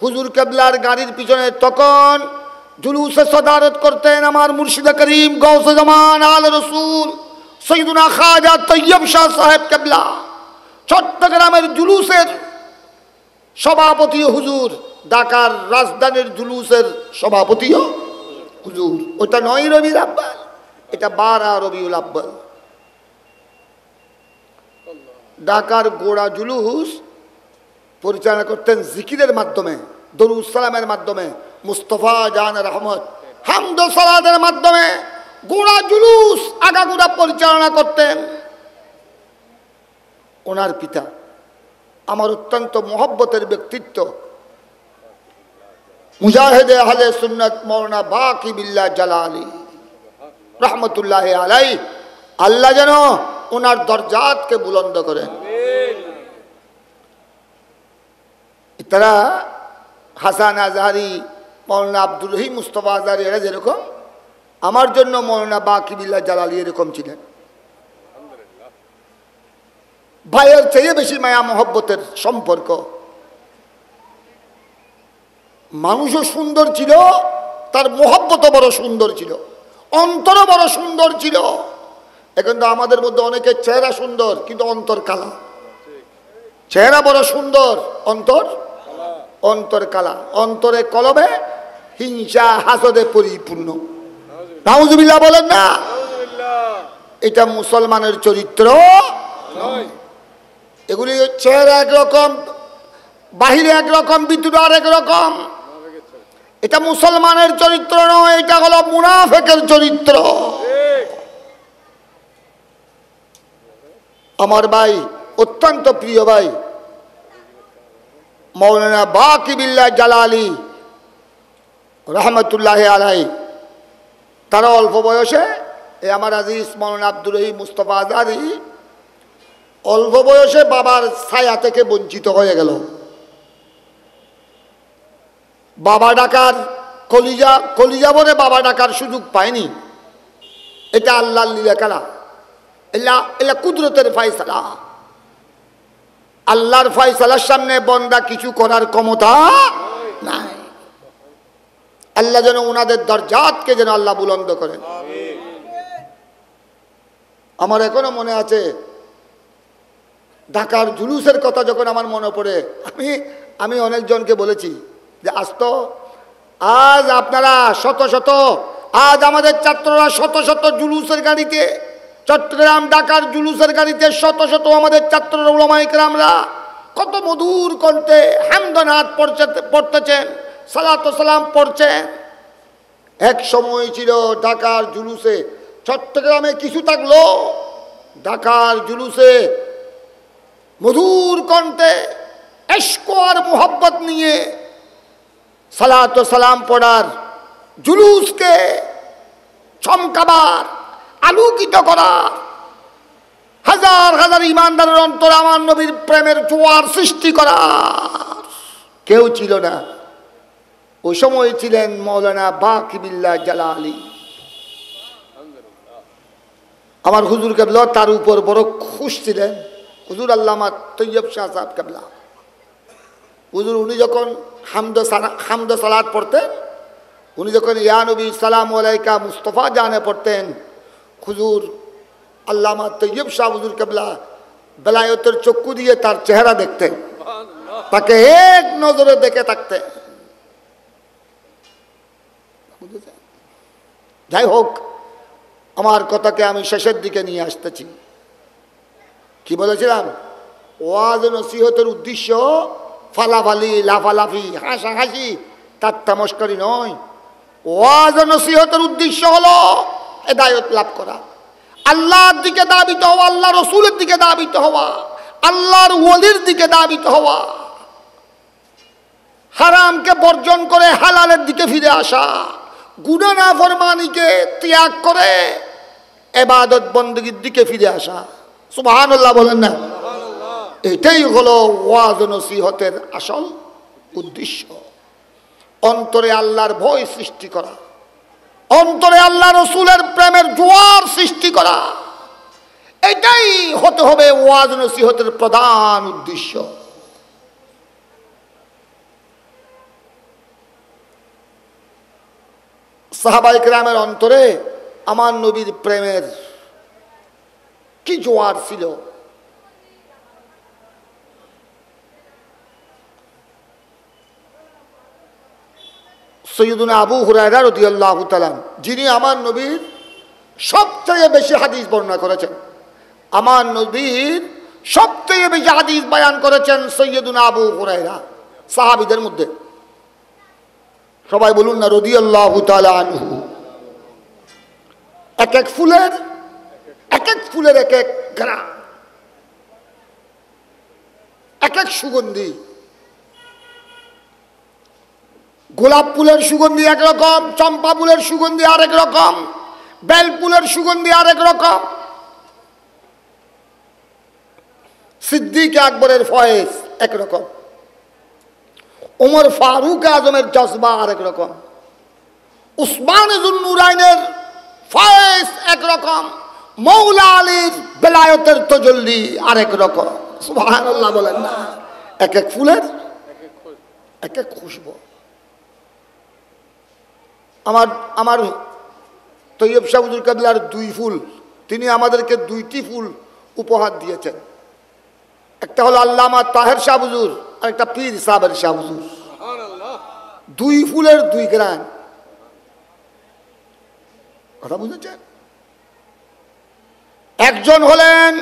হুজুর কেবলার গাড়ির পিছনে, তখন জুলুসে সদারত করতেন আমার মুর্শিদে করিম গৌসে জামান আল রসুল সৈয়দুনা খাজা তৈয়ব শাহ সাহেব কেবলা। চট্টগ্রামের জুলুসের সভাপতিও হুজুর, ঢাকার রাজধানীর জুলুসের সভাপতিও হুজুর। ওটা 9 রবিউল আব্বাল, এটা 12 রবিউল আব্বাল। ঢাকার গোড়া জুলুস পরিচালনা করতেন জিকিরের মাধ্যমে, দরুদ সালামের মাধ্যমে, মুস্তফা জান রহমত হামদ সালাতের মাধ্যমে গোড়া জুলুস আগাগোড়া পরিচালনা করতেন ওনার পিতা, আমার অত্যন্ত মহব্বতের ব্যক্তিত্ব মুজাহিদে আহলে সুন্নাত মাওলানা বাকিবিল্লাহ জালালি রহমতুল্লাহ আলাই। আল্লাহ যেন ওনার দরজাতকে বুলন্দ করেন। তারা হাসান আজহারি, মাওলানা আব্দুর রহিম, মুস্তফা আজহারি, এরা যেরকম আমার জন্য মাওলানা বাকিবিল্লাহ জালালি এরকম ছিলেন। ভাইয়ের চেয়ে বেশি মায়া মহব্বতের সম্পর্ক। মানুষও সুন্দর ছিল, তার মহব্বতও বড় সুন্দর ছিল, অন্তরও বড় সুন্দর ছিল। এখন তো আমাদের মধ্যে অনেকের চেহারা সুন্দর কিন্তু অন্তর কালা। চেহারা বড় সুন্দর, অন্তর কালা, অন্তরে কলবে হিংসা হাসদে পরিপূর্ণ। নাউজুবিল্লাহ বলেন না। এটা মুসলমানের চরিত্র নয়। এগুলি চেহারা একরকম, বাহিরে একরকম, ভিতরে আরেক রকম। এটা মুসলমানের চরিত্র নয়, এটা হলো মুনাফিকের চরিত্র। আমার ভাই, অত্যন্ত প্রিয় ভাই মাওলানা বাকিবিল্লাহ জালালি রহমতুল্লাহ আলাই, তারা অল্প বয়সে, এই আমার আজিজ মাওলানা আব্দুর রহিম, মুস্তফা আজহারি অল্প বয়সে বাবার ছায়া থেকে বঞ্চিত হয়ে গেল। বাবা ডাকার কলিজা বলে বাবা ডাকার সুযোগ পায়নি। এটা আল্লাহর লীলা খেলা, এলা কুদরতের ফায়সালা। আল্লাহর ফায়সালার সামনে বন্দা কিছু করার ক্ষমতা নাই। আল্লাহ যেন ওনাদের দরজাতকে যেন আল্লাহ বুলন্দ করেন। আমার এখনো মনে আছে ঢাকার জুলুসের কথা যখন আমার মনে পড়ে, আমি অনেকজনকে বলেছি যে আজ আপনারা শত শত, আজ আমাদের ছাত্ররা শত শত জুলুসের গাড়িতে, চট্টগ্রাম ঢাকার জুলুসের গাড়িতে শত শত আমাদের ছাত্ররা উলামায়ে কেরামরা কত মধুর কণ্ঠে হামদনাথ পড়তেছেন, সালাত সালাম পড়ছেন। এক সময় ছিল ঢাকার জুলুসে, চট্টগ্রামে কিছু থাকলো, ঢাকার জুলুসে মধুর কণ্ঠে ইশক আর মুহাব্বত নিয়ে সালাত সালাম পড়ার, জুলুসকে চমকাবার, আলোকিত করার, হাজার হাজার ইমানদারের অন্তর আমার নবীর প্রেমের জোয়ার সৃষ্টি করার কেউ ছিল না। ওই সময় ছিলেন মৌলানা বাকি বিল্লাহ জালালি। আমার হুজুর কেবলা তার উপর বড় খুশ ছিলেন, হুজুর আল্লামা তৈয়ব শাহ সাহেব কেবলা। হুজুর উনি যখন হামদ সালাত পড়তেন, উনি যখন ইয়া নবী সালাম আলাইকা মুস্তফা জানে পড়তেন, হুজুর আল্লামা তৈয়ব শাহ হুজুর কেবলা বেলায়েতের চক্ষু দিয়ে তার চেহারা দেখতেন, তাকে এক নজরে দেখে থাকতেন। যাই হোক, আমার কথাকে আমি শেষের দিকে নিয়ে আসতেছি। কি বলেছিলাম? ওয়াজ নসিহতের উদ্দেশ্য ফালাফালি, লাফালাফি, হাসাহাসি, ঠাট্টা মশকরি নয়। ওয়াজ নসিহতের উদ্দেশ্য হলো হেদায়েত লাভ করা, আল্লাহর দিকে দাবিত হওয়া, আল্লাহ রসুলের দিকে দাবিত হওয়া, আল্লাহর ওলির দিকে দাবিত হওয়া, হারামকে বর্জন করে হালালের দিকে ফিরে আসা, গুনাহ নাফরমানিকে ত্যাগ করে ইবাদত বندگির দিকে ফিরে আসা। সুবহানাল্লাহ বলেন না? এটাই হলো ওয়াজ নসিহতের আসল উদ্দেশ্য। অন্তরে আল্লাহর ভয় সৃষ্টি করা, অন্তরে আল্লাহ রসুলের প্রেমের জোয়ার সৃষ্টি করা, এটাই হতে হবে ওয়াজ নসিহতের প্রধান উদ্দেশ্য। সাহাবায়ে কেরামের অন্তরে আমার নবীর প্রেমের কি জোয়ার ছিল। সৈয়দুনা আবু হুরায়রা রাদিয়াল্লাহু তাআলা, যিনি আমার নবীর সবচেয়ে বেশি হাদিস বর্ণনা করেছেন, আমার নবীর সবচেয়ে বেশি হাদিস বয়ান করেছেন সৈয়দুনা আবু হুরায়রা সাহাবীদের মধ্যে। সবাই বলুন না রাদিয়াল্লাহু তাআলা আনহু। এক এক ফুলের এক এক ঘ্রাণ, এক এক সুগন্ধি। গোলাপ ফুলের সুগন্ধি একরকম, চম্পা ফুলের সুগন্ধি আরেক রকম, বেল ফুলের সুগন্ধি আরেক রকম, সিদ্দিক আকবরের ফয়েজ একরকম, ওমর ফারুক আজমের জজবা আরেক রকম, উসমান যুন্নুরাইনের ফয়েজ একরকম, মৌলা আলীর বেলায়েতের তজল্লি আরেক রকম। সুবহানাল্লাহ বলেন না? এক এক ফুলের এক এক খুশবু। আমার তৈয়ব শাহ হুজুর কেবলার দুই ফুল, তিনি আমাদেরকে দুইটি ফুল উপহার দিয়েছেন। একটা হলো আল্লামা তাহের শাহ হুজুর, আর একটা পীর সাহেবের শাহ হুজুর। দুই ফুলের দুই ঘ্রাণ। কথা বুঝেছেন? একজন হলেন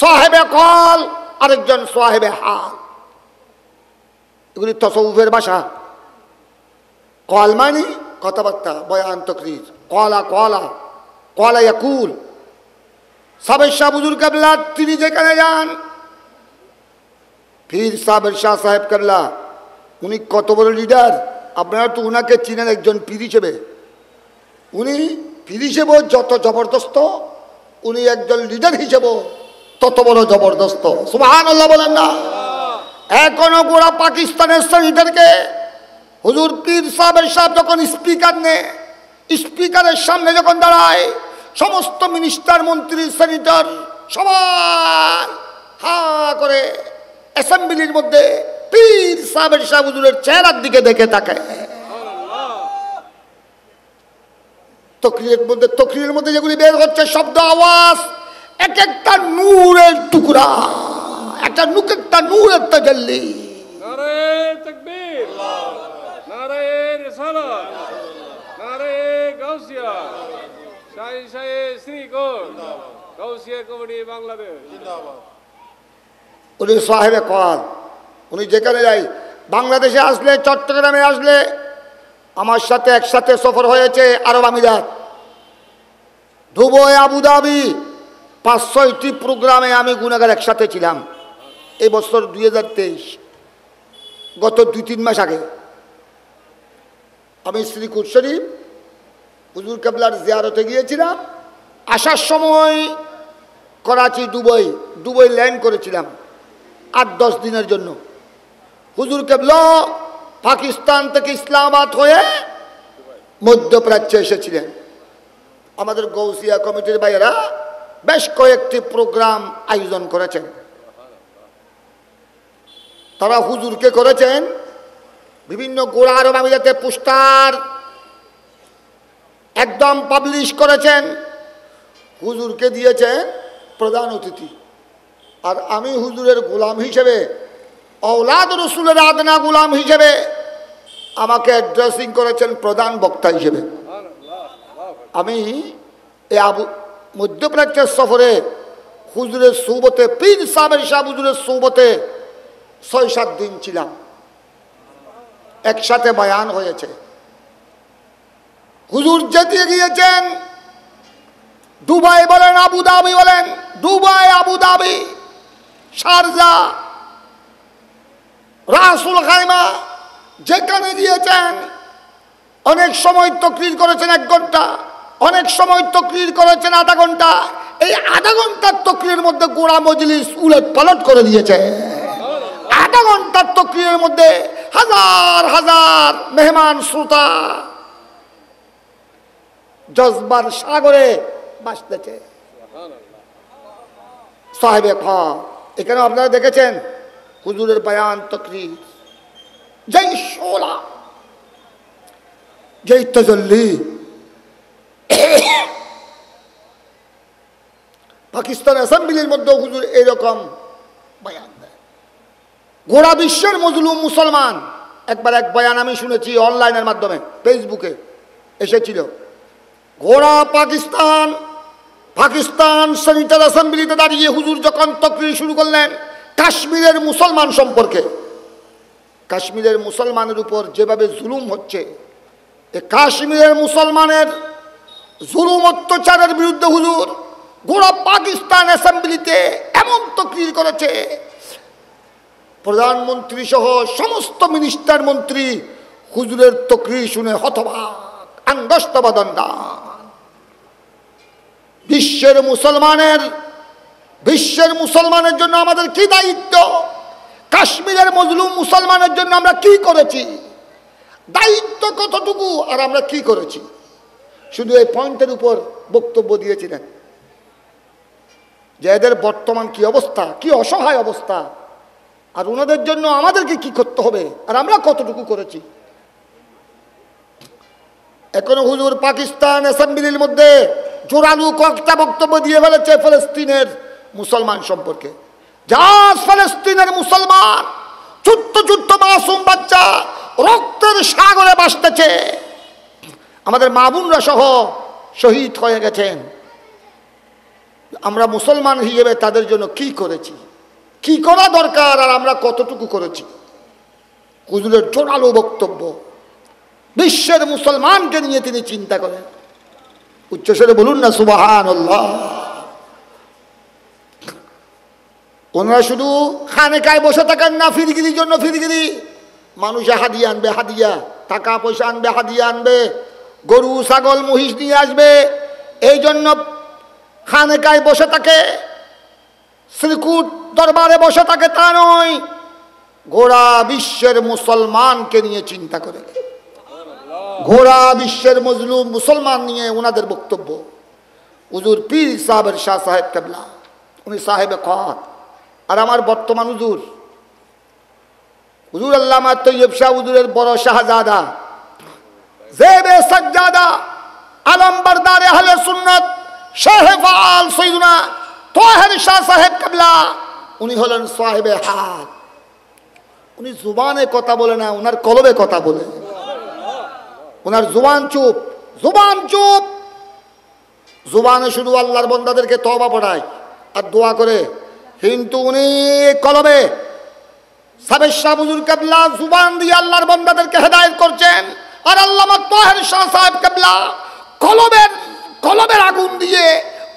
সাহেবে কল, আরেকজন সাহেবে হাল। এগুলি তসউফের ভাষা। কল মানে কথাবার্তা, বয়ান, তকরির। কলা কলা কলা ইয়াকুল। সাবের শাহ হুজুর কেবলা তিনি যেখানে যান, পীর সাবের শাহ সাহেব কেবলা উনি কত বড় লিডার। আপনারা তো উনাকে চিনেন একজন পীর হিসেবে। উনি পীর হিসেবেও যত জবরদস্ত, উনি একজন লিডার হিসেবেও তত বড় জবরদস্ত। সুবহানাল্লাহ বলেন না? এখনো গোড়া পাকিস্তানের সেনেটরকে হুজুর পীর সাহেবের সাহেব যখন স্পিকার নেয়, স্পিকারের সামনে যখন দাঁড়ায়, সমস্ত মিনিস্টার, মন্ত্রী, সেনেটর সবাই হা করে অ্যাসেম্বলির মধ্যে পীর সাহেবের শাহ হুজুরের চেহারার দিকে দেখে থাকে। তকরিরের মধ্যে যেগুলি বের হচ্ছে শব্দ আওয়াজ, এক একটা নূরের টুকরা, একটা একটা নূরের তাজাল্লি। নারে তাকবীর, নারে রিসালাত, নারে গাউসিয়া, শাহী শাহী শ্রীকোট, গাউসিয়া কমিটি বাংলাদেশ জিন্দাবাদ। উনি সাহেবে কল, উনি যেখানে যাই, বাংলাদেশে আসলে, চট্টগ্রামে আসলে আমার সাথে একসাথে সফর হয়েছে আরব আমিরাত, দুবাই, আবুধাবি, 5-6টি প্রোগ্রামে আমি গুনাগার একসাথে ছিলাম। এই বছর 2023 গত 2-3 মাস আগে আমি শ্রীকুট শরীফ হুজুর কেবলার জিয়ারতে গিয়েছিলাম। আসার সময় করাচি, দুবাই ল্যান্ড করেছিলাম 8-10 দিনের জন্য। হুজুর কেবলা পাকিস্তান থেকে ইসলামাবাদ হয়ে মধ্যপ্রাচ্যে এসেছিলেন। আমাদের গৌসিয়া কমিটির ভাইয়েরা বেশ কয়েকটি প্রোগ্রাম আয়োজন করেছেন। তারা হুজুরকে করেছেন বিভিন্ন গোড়া আরব আমিরাতে পোস্টার একদম পাবলিশ করেছেন, হুজুরকে দিয়েছেন প্রধান অতিথি। আর আমি হুজুরের গোলাম হিসেবে, औलाद रसूलेर आदना गुलाम हिसेबे আমাকে অ্যাড্রেসিং করেছেন প্রধান বক্তা হিসেবে। আমি এই মধ্যপ্রাচ্যের সফরে হুজুরের সুবতে, পীর সাহেবের শাহ হুজুরের সুবতে 6-7 দিন ছিলাম, একসাথে বয়ান হয়েছে। হুজুর যেতে গিয়েছেন দুবাই বলেন, আবুধাবি বলেন, দুবাই, আবুধাবি, শারজা, রাসুল খাইমা, যেখানে গিয়েছেন অনেক সময় তকরির করেছেন 1 ঘন্টা, অনেক সময় তকরির করেছেন আধা ঘন্টা। এই আধা ঘন্টার তকরিরের মধ্যে গোড়া মজলিস উলট পালট করে দিয়েছে। আধা ঘন্টার তকরিরের মধ্যে হাজার হাজার মেহমান শ্রোতা জজবার সাগরে ভাসতেছে। সাহেবে খা, এখানে আপনারা দেখেছেন হুজুরের বয়ান, তকরির, যেই শোলা, যেই তাজাল্লি। পাকিস্তান অ্যাসেম্বলির মধ্যে হুজুর এরকম বয়ান দেয়। গোড়া বিশ্বের মজলুম মুসলমান, একবার এক বয়ান আমি শুনেছি অনলাইনের মাধ্যমে, ফেসবুকে এসেছিল। গোড়া পাকিস্তান সেন্ট্রাল অ্যাসেম্বলিতে দাঁড়িয়ে হুজুর যখন তকরির শুরু করলেন কাশ্মীরের মুসলমান সম্পর্কে, কাশ্মীরের মুসলমানের উপর যেভাবে জুলুম হচ্ছে, এই কাশ্মীরের মুসলমানের জুলুম অত্যাচারের বিরুদ্ধে হুজুর গোড়া পাকিস্তান অ্যাসেম্বলিতে এমন তকরির করেছে, প্রধানমন্ত্রী সহ সমস্ত মিনিস্টার মন্ত্রী হুজুরের তকরির শুনে হতবাক, আঙ্গস্তবাদন্দা। বিশ্বের মুসলমানের জন্য আমাদের কি দায়িত্ব, কাশ্মীরের মজলুম মুসলমানের জন্য আমরা কি করেছি, দায়িত্ব কতটুকু, আর আমরা কি করেছি। শুধু এই পয়েন্টের উপর বক্তব্য দিয়েছিলেন যে এদের বর্তমান কি অবস্থা, কি অসহায় অবস্থা, আর ওনাদের জন্য আমাদেরকে কি করতে হবে, আর আমরা কতটুকু করেছি। এখনো হুজুর পাকিস্তান অ্যাসেম্বলির মধ্যে জোরালো কয়েকটা বক্তব্য দিয়ে ফেলেছে ফিলিস্তিনের মুসলমান সম্পর্কে। জাস ফিলিস্তিনের মুসলমান, ছোট্ট ছোট্ট মাসুম বাচ্চা রক্তের সাগরে ভাসতেছে, আমাদের মা বোনরা সহ শহীদ হয়ে গেছেন। আমরা মুসলমান হিসেবে তাদের জন্য কি করেছি, কি করা দরকার, আর আমরা কতটুকু করেছি। হুজুরের জোরালো বক্তব্য, বিশ্বের মুসলমানকে নিয়ে তিনি চিন্তা করেন। উচ্চস্বরে বলুন না সুবহানাল্লাহ। ওনারা শুধু খানেকায় বসে থাকেন না ফিরগিরির জন্য, ফিরগিরি, মানুষে হাদিয়া আনবে, হাদিয়া, টাকা পয়সা আনবে, হাদিয়া আনবে, গরু ছাগল মহিষ নিয়ে আসবে, এই জন্য খানেকায় বসে থাকে, শ্রীকুট দরবারে বসে থাকে, তা নয়, গোড়া বিশ্বের মুসলমানকে নিয়ে চিন্তা করে, গোড়া বিশ্বের মজলুম মুসলমান নিয়ে ওনাদের বক্তব্য। হুজুর পীর সাহেবের শাহ সাহেব কেবলা, উনি সাহেবে খাত, আর আমার বর্তমান হুজুর আল্লামা তৈয়ব শাহ হুজুরের বড় শাহজাদা, জেবে সাজ্জাদা, আলমবরদার আহলে সুন্নাত শাহে ফাল সৈয়দনা তাহের শাহ সাহেব কিবলা, উনি হলেন সাহেবে হাত। উনি জুবানে কথা বলে না, উনার কলবে কথা বলে। উনার জুবান চুপ, জুবান চুপ। জুবানে শুধু আল্লাহর বান্দাদেরকে তওবা পড়ায় আর দোয়া করে, কিন্তু উনি কলবে সাবেক শাহ হুজুর কিবলা জুবান দিয়ে আল্লাহর বান্দাদেরকে হেদায়েত করছেন। আর আল্লামা তাহের শাহ সাহেব কিবলা কলবের আগুন দিয়ে,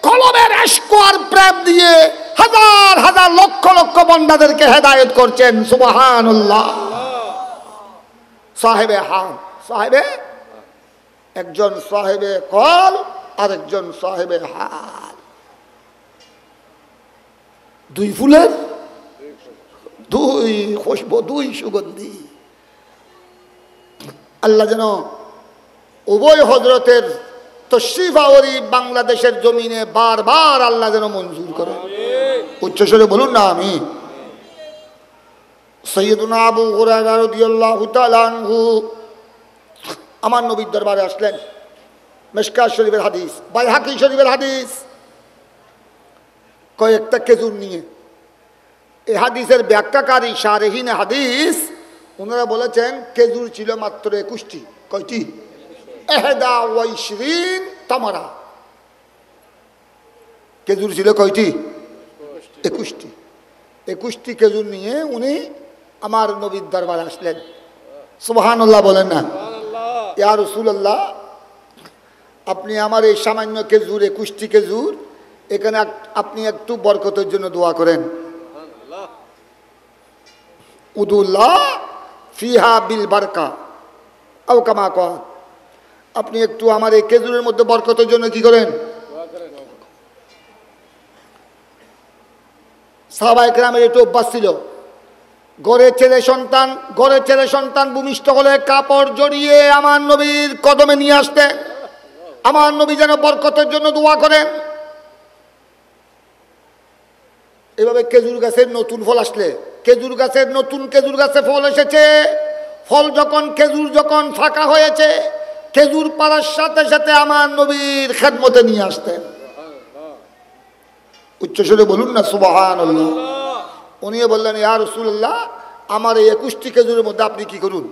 কলবের ইশক আর প্রেম দিয়ে হাজার হাজার লক্ষ লক্ষ বান্দাদেরকে হেদায়েত করছেন। সুবহানাল্লাহ। সাহেবে হাত, সাহেবে, একজন সাহেবে কল আর একজন সাহেবে হাল। দুই ফুলের দুই খুশবু, দুই সুগন্ধি। আল্লাহ যেন উভয় হযরতের তশরিফ আওরি বাংলাদেশের জমিনে বারবার আল্লাহ যেন মঞ্জুর করে। উচ্চস্বরে বলুন না আমি। সৈয়দুনা আবু হুরায়রা রাদিয়াল্লাহু তাআলা আনহু আমার নবীর দরবারে আসলেন। মিশকাত শরীফের হাদিস, বাইহাকি শরীফের হাদিস, কয়েকটা খেজুর নিয়ে। এই হাদিসের ব্যাখ্যাকারী শারহিন হাদিস ওনারা বলেছেন খেজুর ছিল মাত্র 21টি। কয়টি? 21 তামারা। খেজুর ছিল কয়টি? 21টি। 21টি খেজুর নিয়ে উনি আমার নবীর দরবারে আসলেন। সুবহানাল্লাহ বলেন না। ইয়া রাসূলুল্লাহ, আপনি আমার এই সামান্য খেজুর, 21টি খেজুর, এখানে আপনি একটু বরকতের জন্য দোয়া করেন। উদুল্লাহ ফিহা বিল বারকা আও কামা কয়, আপনি একটু আমার এই খেজুরের মধ্যে বরকতের জন্য কি করেন? সাহাবায়ে কেরামের একটু অভ্যাস ছিল, ঘরের ছেলে সন্তান ভূমিষ্ঠ হলে কাপড় জড়িয়ে আমার নবীর কদমে নিয়ে আসতেন, আমার নবী যেন বরকতের জন্য দোয়া করেন। এভাবে খেজুর গাছের নতুন ফল আসলে, খেজুর গাছে ফল এসেছে, খেজুর যখন ফাঁকা হয়েছে, খেজুর পাড়ার সাথে সাথে আমার নবীর খেদমতে নিয়ে আসতেন। উচ্চস্বরে বলুন না সুবহানাল্লাহ। উনি বললেন, ইয়া রাসূলুল্লাহ, আমার এই 21টি খেজুরের মধ্যে আপনি কি করুন?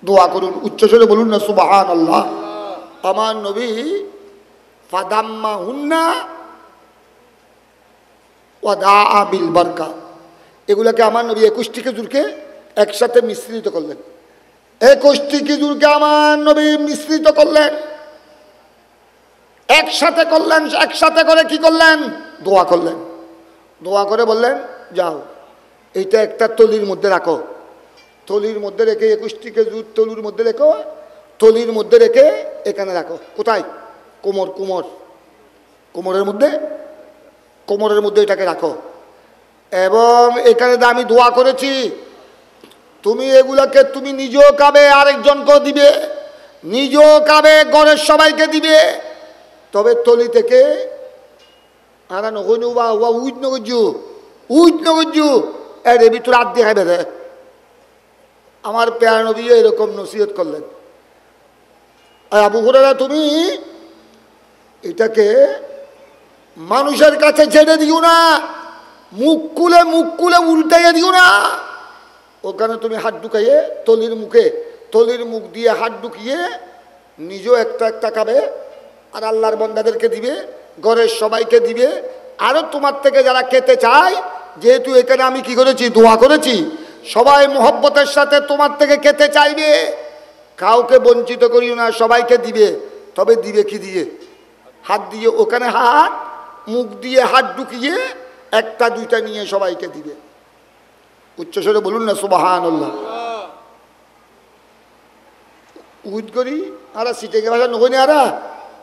দোয়া করুন। উচ্চস্বরে বলুন না সুবহানাল্লাহ। আমার নবী ফাদাম্মা হুন্না ওয়া দাআ বিল বারকা, এগুলাকে আমার নবী 21টি খেজুরকে একসাথে মিশ্রিত করলেন। 21টি খেজুরকে আমার নবী মিশ্রিত করলেন, একসাথে করলেন। একসাথে করে কি করলেন? দোয়া করলেন। দোয়া করে বললেন, যাও এইটা একটা তলির মধ্যে রাখো। তলির মধ্যে রেখে 21টি খেজুর তলির মধ্যে রেখো, তলির মধ্যে রেখে এখানে রাখো। কোথায়? কোমরের মধ্যে এটাকে রাখো। এবং এখানে আমি দোয়া করেছি, তুমি এগুলাকে তুমি নিজেও খাবে, আরেকজনকেও দিবে, নিজেও খাবে, ঘরের সবাইকে দিবে। তবে তলি থেকে আনা নগনু বা উইট নগজু এর ভিতরে হাত দিয়ে খাইবে রে। আমার প্যারা নবী এরকম নসিহত করলেন। আর আবু হুরায়রা, তুমি এটাকে মানুষের কাছে ছেড়ে দিও না, মুখ খুলে উল্টাইয়ে দিও না। ওখানে তুমি হাত ঢুকাইয়ে তলির মুখ দিয়ে হাত ঢুকিয়ে নিজেও একটা খাবে, আর আল্লাহর বান্দাদেরকে দিবে, ঘরের সবাইকে দিবে। আরো তোমার থেকে যারা খেতে চায়, যেহেতু এখানে আমি কি করেছি? দোয়া করেছি, সবাই মোহব্বতের সাথে তোমার থেকে খেতে চাইবে। কাউকে বঞ্চিত করিও না, সবাইকে দিবে। তবে দিবে কি দিয়ে? হাত দিয়ে, ওখানে হাত, মুখ দিয়ে হাত ঢুকিয়ে একটা দুইটা নিয়ে সবাইকে দিবে। উচ্চস্বরে বলুন না সুবহানাল্লাহ। উইদ করি আর সিটেকে ভাষা নগনি আরা,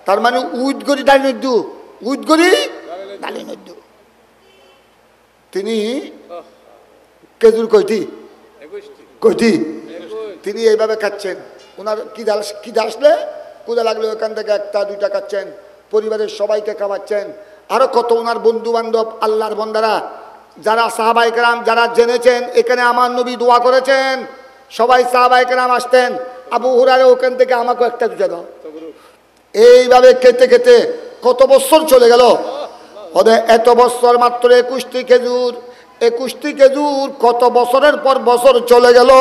তার মানে উইদ করি ডালি নদ্দু। তিনি খেজুর কয়টি? তিনি এইভাবে খাচ্ছেন। ওনার খিদা আসলে, ক্ষুধা লাগলে ওখান থেকে একটা দুইটা খাচ্ছেন, পরিবারের সবাইকে খাওয়াচ্ছেন। আরো কত ওনার বন্ধু বান্ধব, আল্লাহর বান্দারা, যারা সাহাবায়ে কেরাম, যারা জেনেছেন এখানে আমার নবী দোয়া করেছেন, সবাই সাহাবায়ে কেরাম আসতেন। আবু হুরায়রা ওখান থেকে আমাকে একটা দুইটা দাও, এইভাবে খেতে খেতে কত বছর চলে গেল। ওদের এত বছর মাত্র 21টি খেজুর, 21টি খেজুর কত বছরের পর বছর চলে গেল,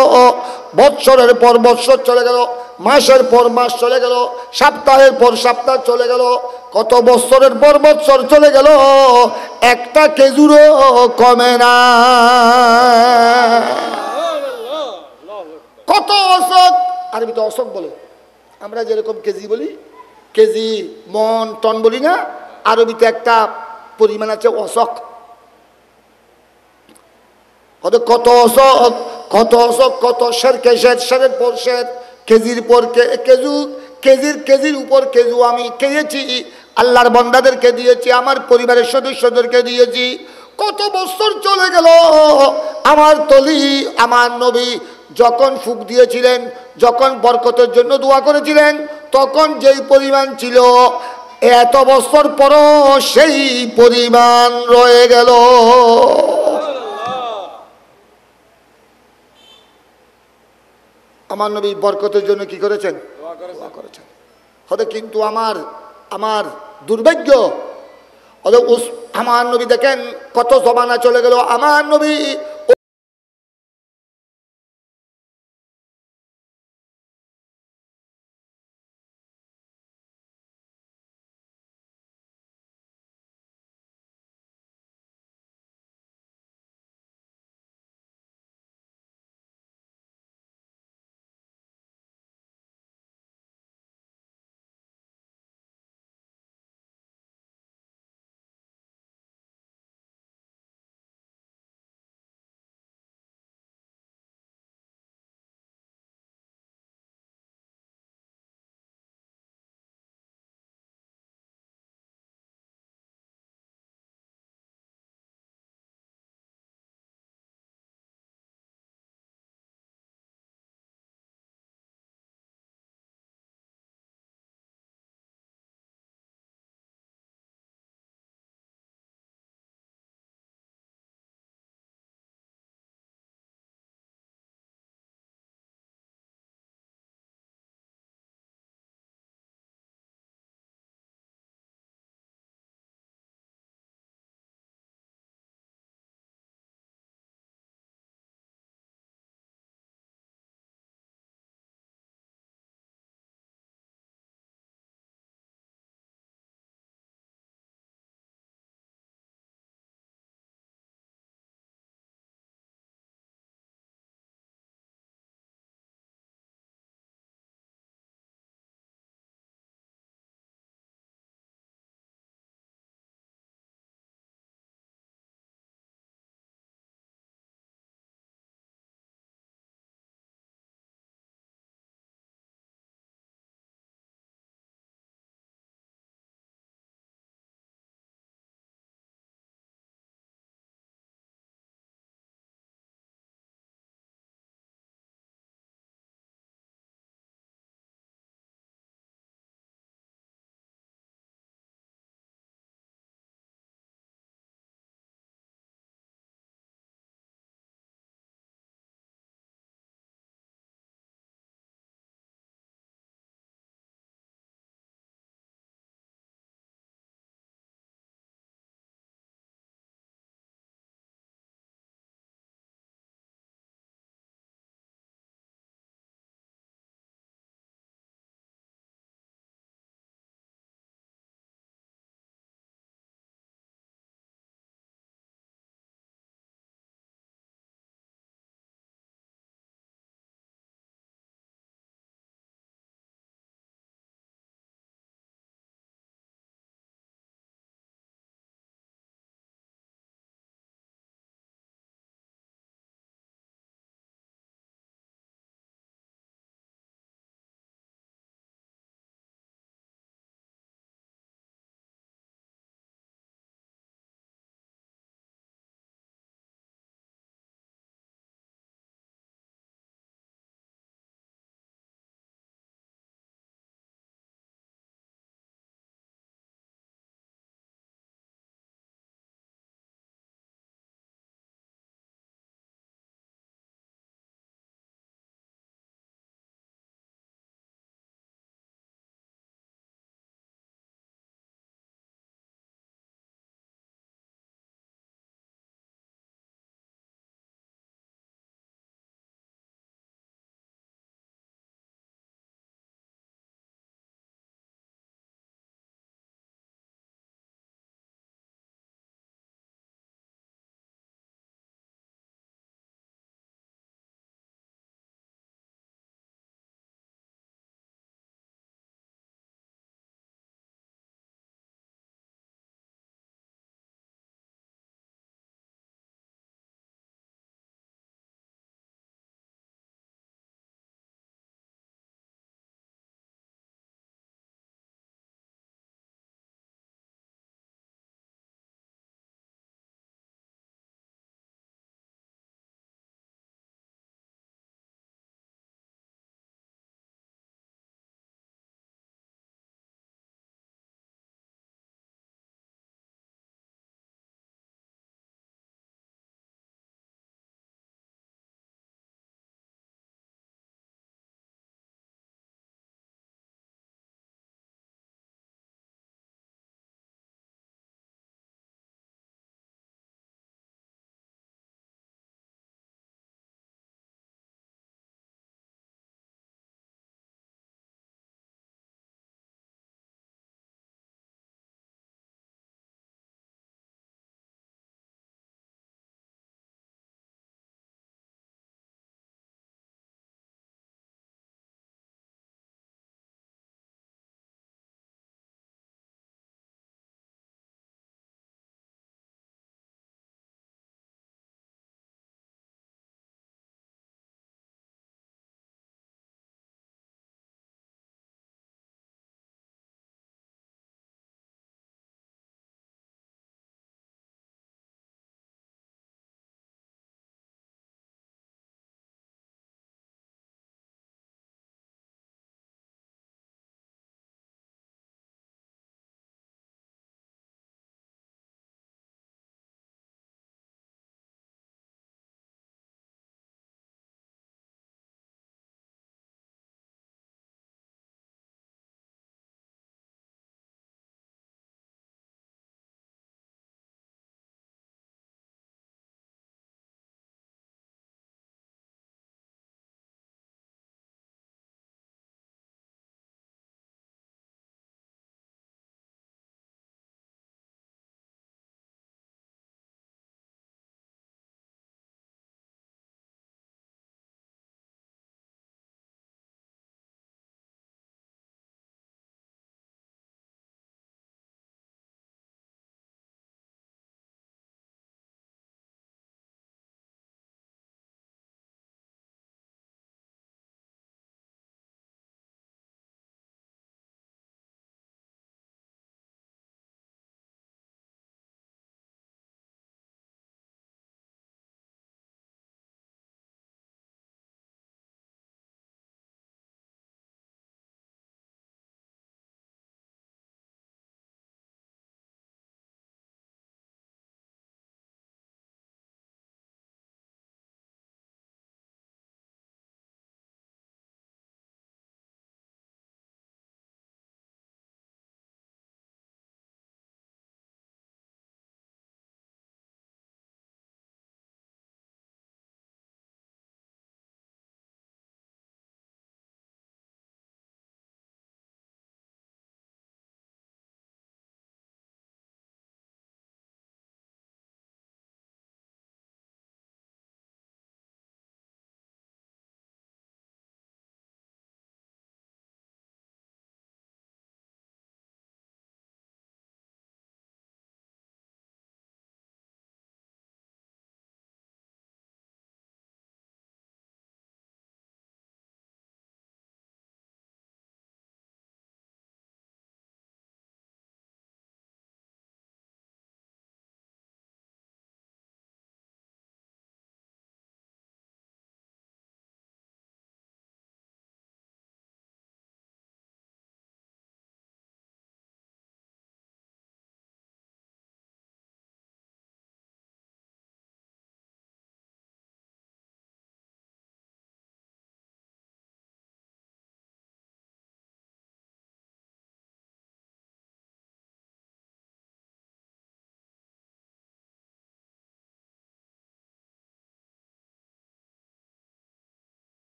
বৎসরের পর বৎসর চলে গেল, মাসের পর মাস চলে গেল, সপ্তাহের পর সপ্তাহ চলে গেল, কত বছরের পর বৎসর চলে গেল, একটা খেজুরও কমে না। কত অশোক, আরবিতে অশোক বলে, আমরা যেরকম কেজি বলি, কেজি মন টন বলি না, আরবিতে একটা পরিমাণ আছে অশোক। কত অশোক, কত অশোক, কত শের, কেশের, শেরের পর শের, কেজির পর কেজু, কেজির উপর কেজু আমি খেয়েছি, আল্লাহর বান্দাদেরকে দিয়েছি, আমার পরিবারের সদস্যদেরকে দিয়েছি। কত বছর চলে গেল, আমার তলি, আমার নবী যখন ফুক দিয়েছিলেন, যখন বরকতের জন্য দোয়া করেছিলেন, তখন যেই পরিমাণ ছিল, এত বছর পরও সেই পরিমাণ রয়ে গেল। আমার নবী বরকতের জন্য কি করেছেন? দোয়া করেছেন। হয়তো কিন্তু আমার দুর্ভাগ্য, আমার নবী দেখেন কত জমানা চলে গেল, আমার নবী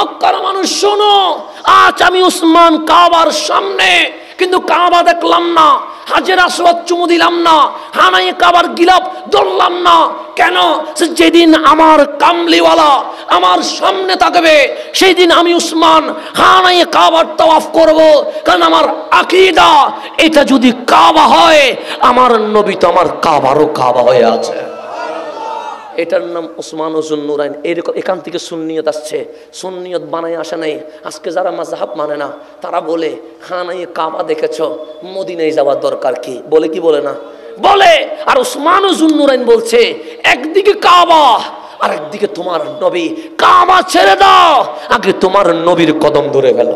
মক্কার মানুষ শোনো, আজ আমি উসমান কাবার সামনে, কিন্তু কাবা দেখলাম না, হাজের আসওয়াদ চুমু দিলাম না, হানাই কাবার গিলাফ ধরলাম না। কেন? যেদিন আমার কামলিওয়ালা আমার সামনে থাকবে, সেই দিন আমি উসমান হানাই কাবার তাওয়াফ করব। কারণ আমার আকীদা, এটা যদি কাবা হয়, আমার নবী তো আমার কাবারও কাবা হয়ে আছে। এটার নাম ওসমান জুন্নুরাইন। এরকম এখান থেকে সুন্নিয়ত আসছে, সুন্নিয়ত বানায় আসে নাই। আজকে যারা মাযহাব মানে না, তারা বলে খানাই কাবা দেখেছো, মদিনায় যাওয়ার দরকার কি? বলে কি বলে না? বলে। আর ওসমান জুন্নুরাইন বলছে একদিকে কাবা আর একদিকে তোমার নবী। কাবা ছেড়ে দাও, আগে তোমার নবীর কদম ধরে ফেলো।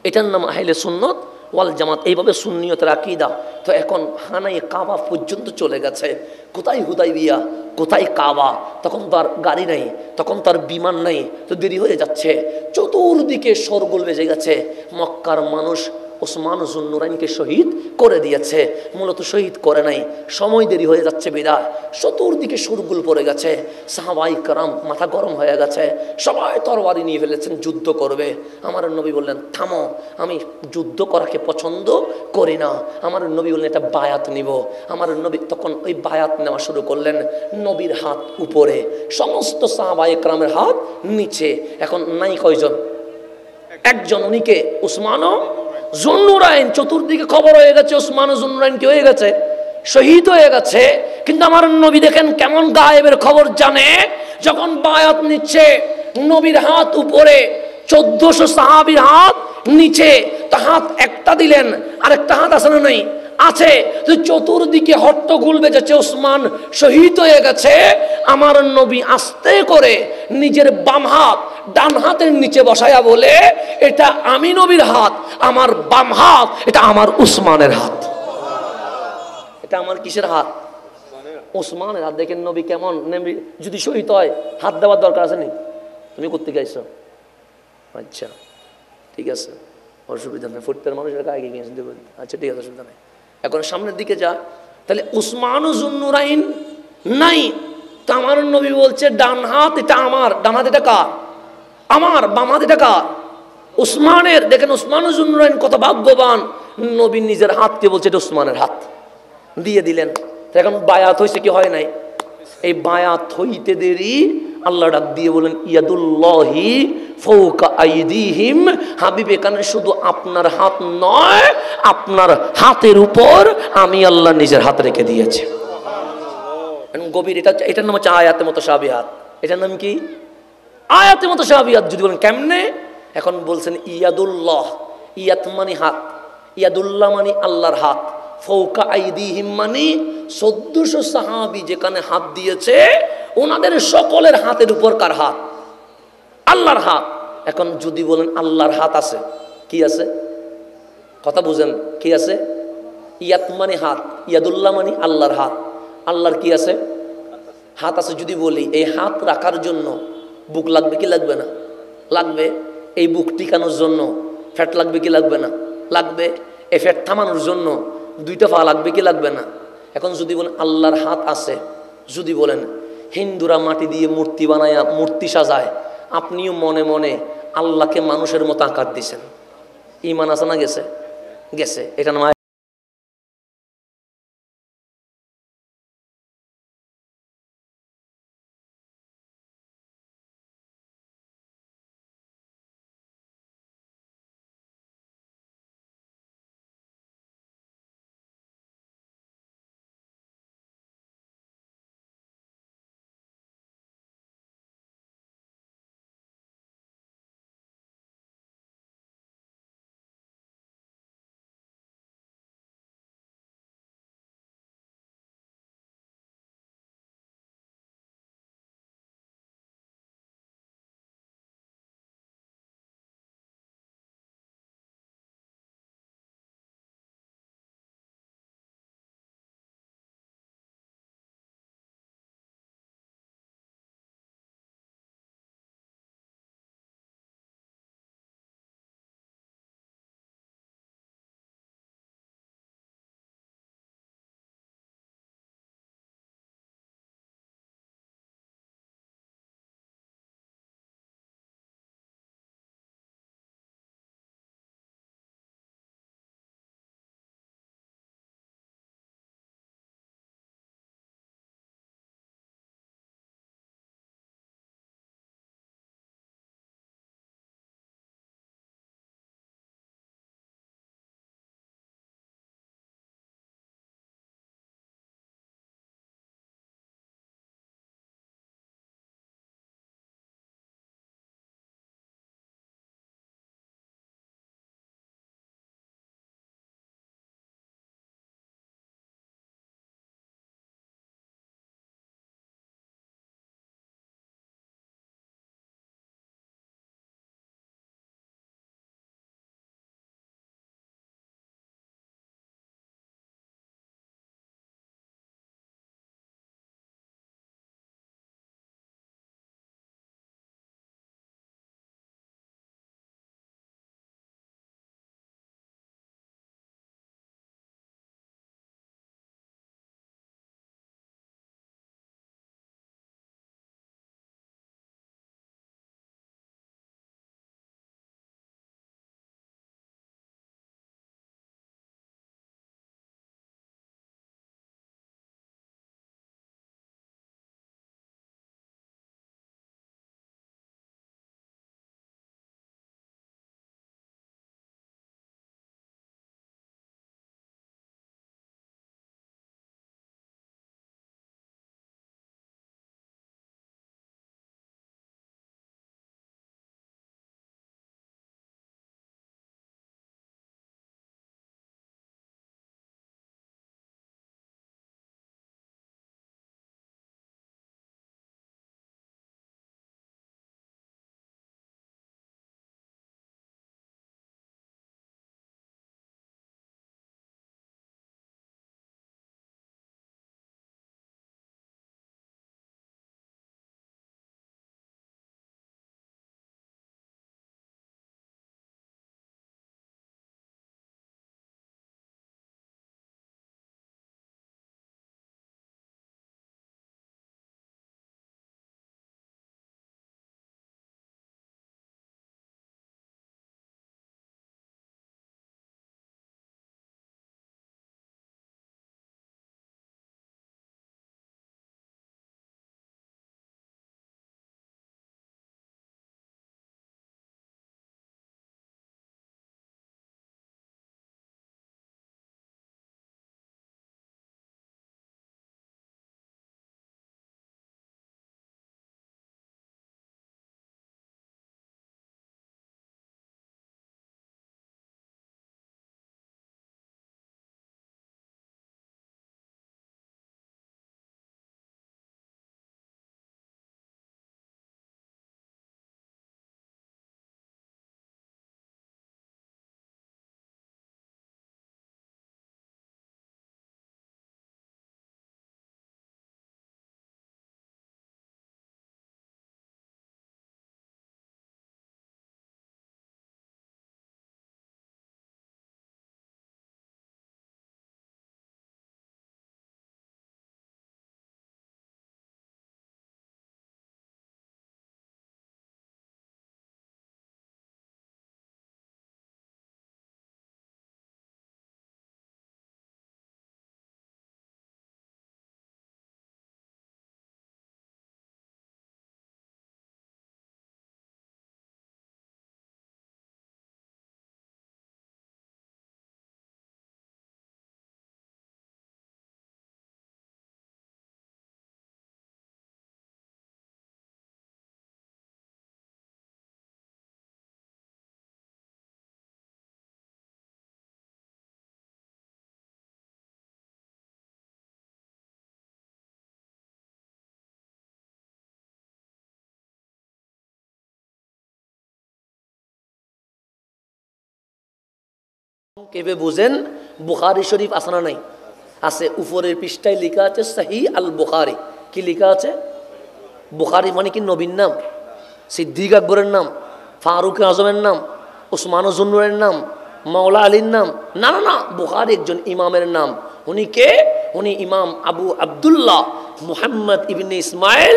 এটার নাম আহলে সুন্নাত ওয়াল জামাত। এইভাবে সুন্নিয়তের আকীদা। তো এখন হানাই কাবা পর্যন্ত চলে গেছে। কোথায় হুদাইবিয়া, কোথায় কাবা? তখন তার গাড়ি নাই, তখন তার বিমান নাই, তো দেরি হয়ে যাচ্ছে। চতুর্দিকে শোরগোল বেজে গেছে। মক্কার মানুষ ওসমান জুন্নুরাইনকে শহীদ করে দিয়েছে। মূলত শহীদ করে নাই, সময় দেরি হয়ে যাচ্ছে বিদায়। চতুর্দিকে শোরগোল পড়ে গেছে। সাহাবাই کرام মাথা গরম হয়ে গেছে, সবাই তরবারি নিয়ে ফেলেছেন, যুদ্ধ করবে। আমার নবী বললেন থামো, আমি যুদ্ধ করাকে পছন্দ করি না। আমার নবী বললেন এটা বায়াত নিব। আমার নবী তখন ওই বায়াত নেওয়া শুরু করলেন। নবীর হাত উপরে, সমস্ত সাহাবায়ে کرامের হাত নিচে। এখন নাই কয়জন? একজন, উনিকে উসমানও জুন্নুরাইন। চতুর্দিকে খবর হয়ে গেছে উসমান জুন্নুরাইন কি হয়ে গেছে, শহীদ হয়ে গেছে। কিন্তু আমার নবী দেখেন কেমন গায়েবের খবর জানে। যখন বায়াত নিচ্ছে, নবীর হাত উপরে, 1400 সাহাবীর হাত নিচে। তো হাত একটা দিলেন, আরেকটা হাত আছে না নাই? আছে। তো চতুর্দিকে হট্টগোল বেজেছে, ওসমান শহীদ হয়ে গেছে। আমার নবী আস্তে করে নিজের বাম হাত ডান হাতের নিচে বসায়া বলে এটা আমি নবীর হাত, আমার বাম হাত এটা আমার উসমানের হাত। এটা আমার কিসের হাত? ওসমানের হাত। দেখেন নবী কেমন। যদি শহীদ হয় হাত দেওয়ার দরকার আছে নি? তুমি করতে গাইছো? আচ্ছা ঠিক আছে, অসুবিধা নেই। ফুটতের মানুষের আগে গিয়েছে, আচ্ছা ঠিক আছে, অসুবিধা নেই। এখন সামনের দিকে যা। তাহলে উসমান জুন্নুরাইন নাই। তো আমার নবী বলছে ডান হাত এটা আমার, ডান হাত এটা কার? আমার। বাম হাত এটা কার? উসমানের। দেখেন উসমান জুন্নুরাইন কত ভাগ্যবান, নবী নিজের হাতকে বলছে এটা উসমানের হাত, দিয়ে দিলেন। এখন বায়াত হয়েছে কি হয় নাই? এই বায়াত হইতে দেরি আল্লাহ ডাক দিয়ে বলেন ইয়াদুল্লাহি ফাওকা আইদিহিম। হাবিব এখানে শুধু আপনার হাত নয়, আপনার হাতের উপর আমি আল্লাহ নিজের হাত রেখে দিয়েছি। গভীর। এটার নাম হচ্ছে আয়াতে মুতাশাবিহাত। এটার নাম কি? আয়াতে মুতাশাবিহাত। যদি বলেন কেমনে, এখন বলছেন ইয়াদুল্লাহ, ইয়াত মানে হাত, ইয়াদুল্লাহ মানে আল্লাহর হাত, ফাওকা আইদিহিম মানে 1400 সাহাবী যেখানে হাত দিয়েছে, ওনাদের সকলের হাতের উপর কার হাত? আল্লাহর হাত। এখন যদি বলেন আল্লাহর হাত আছে, কি আছে? কথা বুঝেন, কি আছে? ইয়াত মানে হাত, ইয়াদুল্লাহ মানে আল্লাহর হাত। আল্লাহর কি আছে? হাত আছে। যদি বলি এই হাত রাখার জন্য বুক লাগবে কি লাগবে না? লাগবে। এই বুক টিকানোর জন্য ফ্যাট লাগবে কি লাগবে না? লাগবে। এই ফ্যাট থামানোর জন্য 2টা পা লাগবে কি লাগবে না? এখন যদি বলেন আল্লাহর হাত আছে, যদি বলেন হিন্দুরা মাটি দিয়ে মূর্তি বানায়া মূর্তি সাজায়, আপনিও মনে মনে আল্লাহকে মানুষের মতো আকার দিছেন, ঈমান আছে না গেছে? গেছে। এটা নয়। কেবে বুঝেন বুখারী শরীফ আছে না নাই? আছে। উপরের পৃষ্ঠায় লেখা আছে সহিহ আল বুখারী। কি লেখা আছে? বুখারী মানে কি নবীর নাম, সিদ্দিক আকবরের নাম, ফারুক আজমের নাম, উসমান জুন্নুরের নাম, মাওলা আলীর নাম? না না না, বুখারী একজন ইমামের নাম। উনি কে? উনি ইমাম আবু আব্দুল্লাহ মুহাম্মদ ইবনে ইসমাইল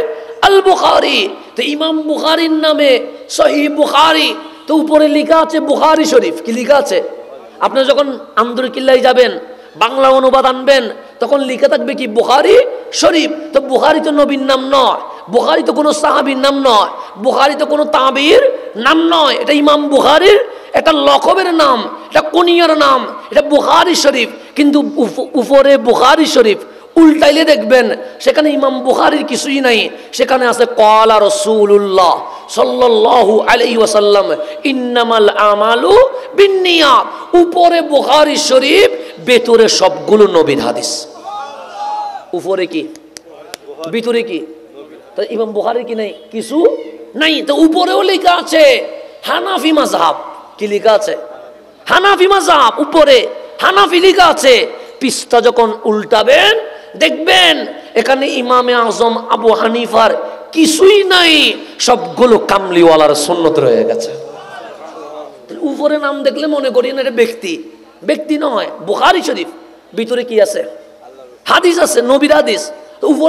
আল বুখারী। তো ইমাম বুখারীর নামে সহিহ বুখারী, তো উপরে লেখা আছে বুখারী শরীফ। কি লেখা আছে? আপনি যখন আন্দরকিল্লায় যাবেন, বাংলা অনুবাদ আনবেন, তখন লিখে থাকবে কি বুখারী শরীফ। তো বুখারী তো নবীর নাম নয়, বুখারী তো কোনো সাহাবীর নাম নয়, বুখারী তো কোনো তাবির নাম নয়। এটা ইমাম বুখারীর একটা লকবের নাম, এটা কুনিয়ার নাম, এটা বুখারী শরীফ। কিন্তু উপরে বুখারী শরীফ উল্টাইলে দেখবেন সেখানে ইমাম বুখারীর কিছুই নাই, সেখানে আছে ক্বালা রাসূলুল্লাহ সাল্লাল্লাহু আলাইহি ওয়াসাল্লাম ইন্নামাল আমালু বিন্নিয়াত। উপরে বুখারী শরীফ, ভেতরে সবগুলো নবীর হাদিস। উপরে কি, ভিতরে কি? তো ইমাম বুখারীর কি নাই? কিছু নাই। তো উপরেও লেখা আছে হানাফি মাযহাব। কি লেখা আছে? হানাফি মাযহাব। উপরে হানাফি লেখা আছে। পৃষ্ঠা যখন উল্টাবেন দেখবেন এখানে ইমামে আজম আবু হানিফার কিছুই নাই, সবগুলো কামলিওয়ালার সুন্নত রয়ে গেছে। উপরে নাম দেখলে মনে করি না এটা ব্যক্তি, ব্যক্তি নয়, বুখারী শরীফ। ভিতরে কি আছে? হাদিস আছে, নবীর হাদিস। উপরে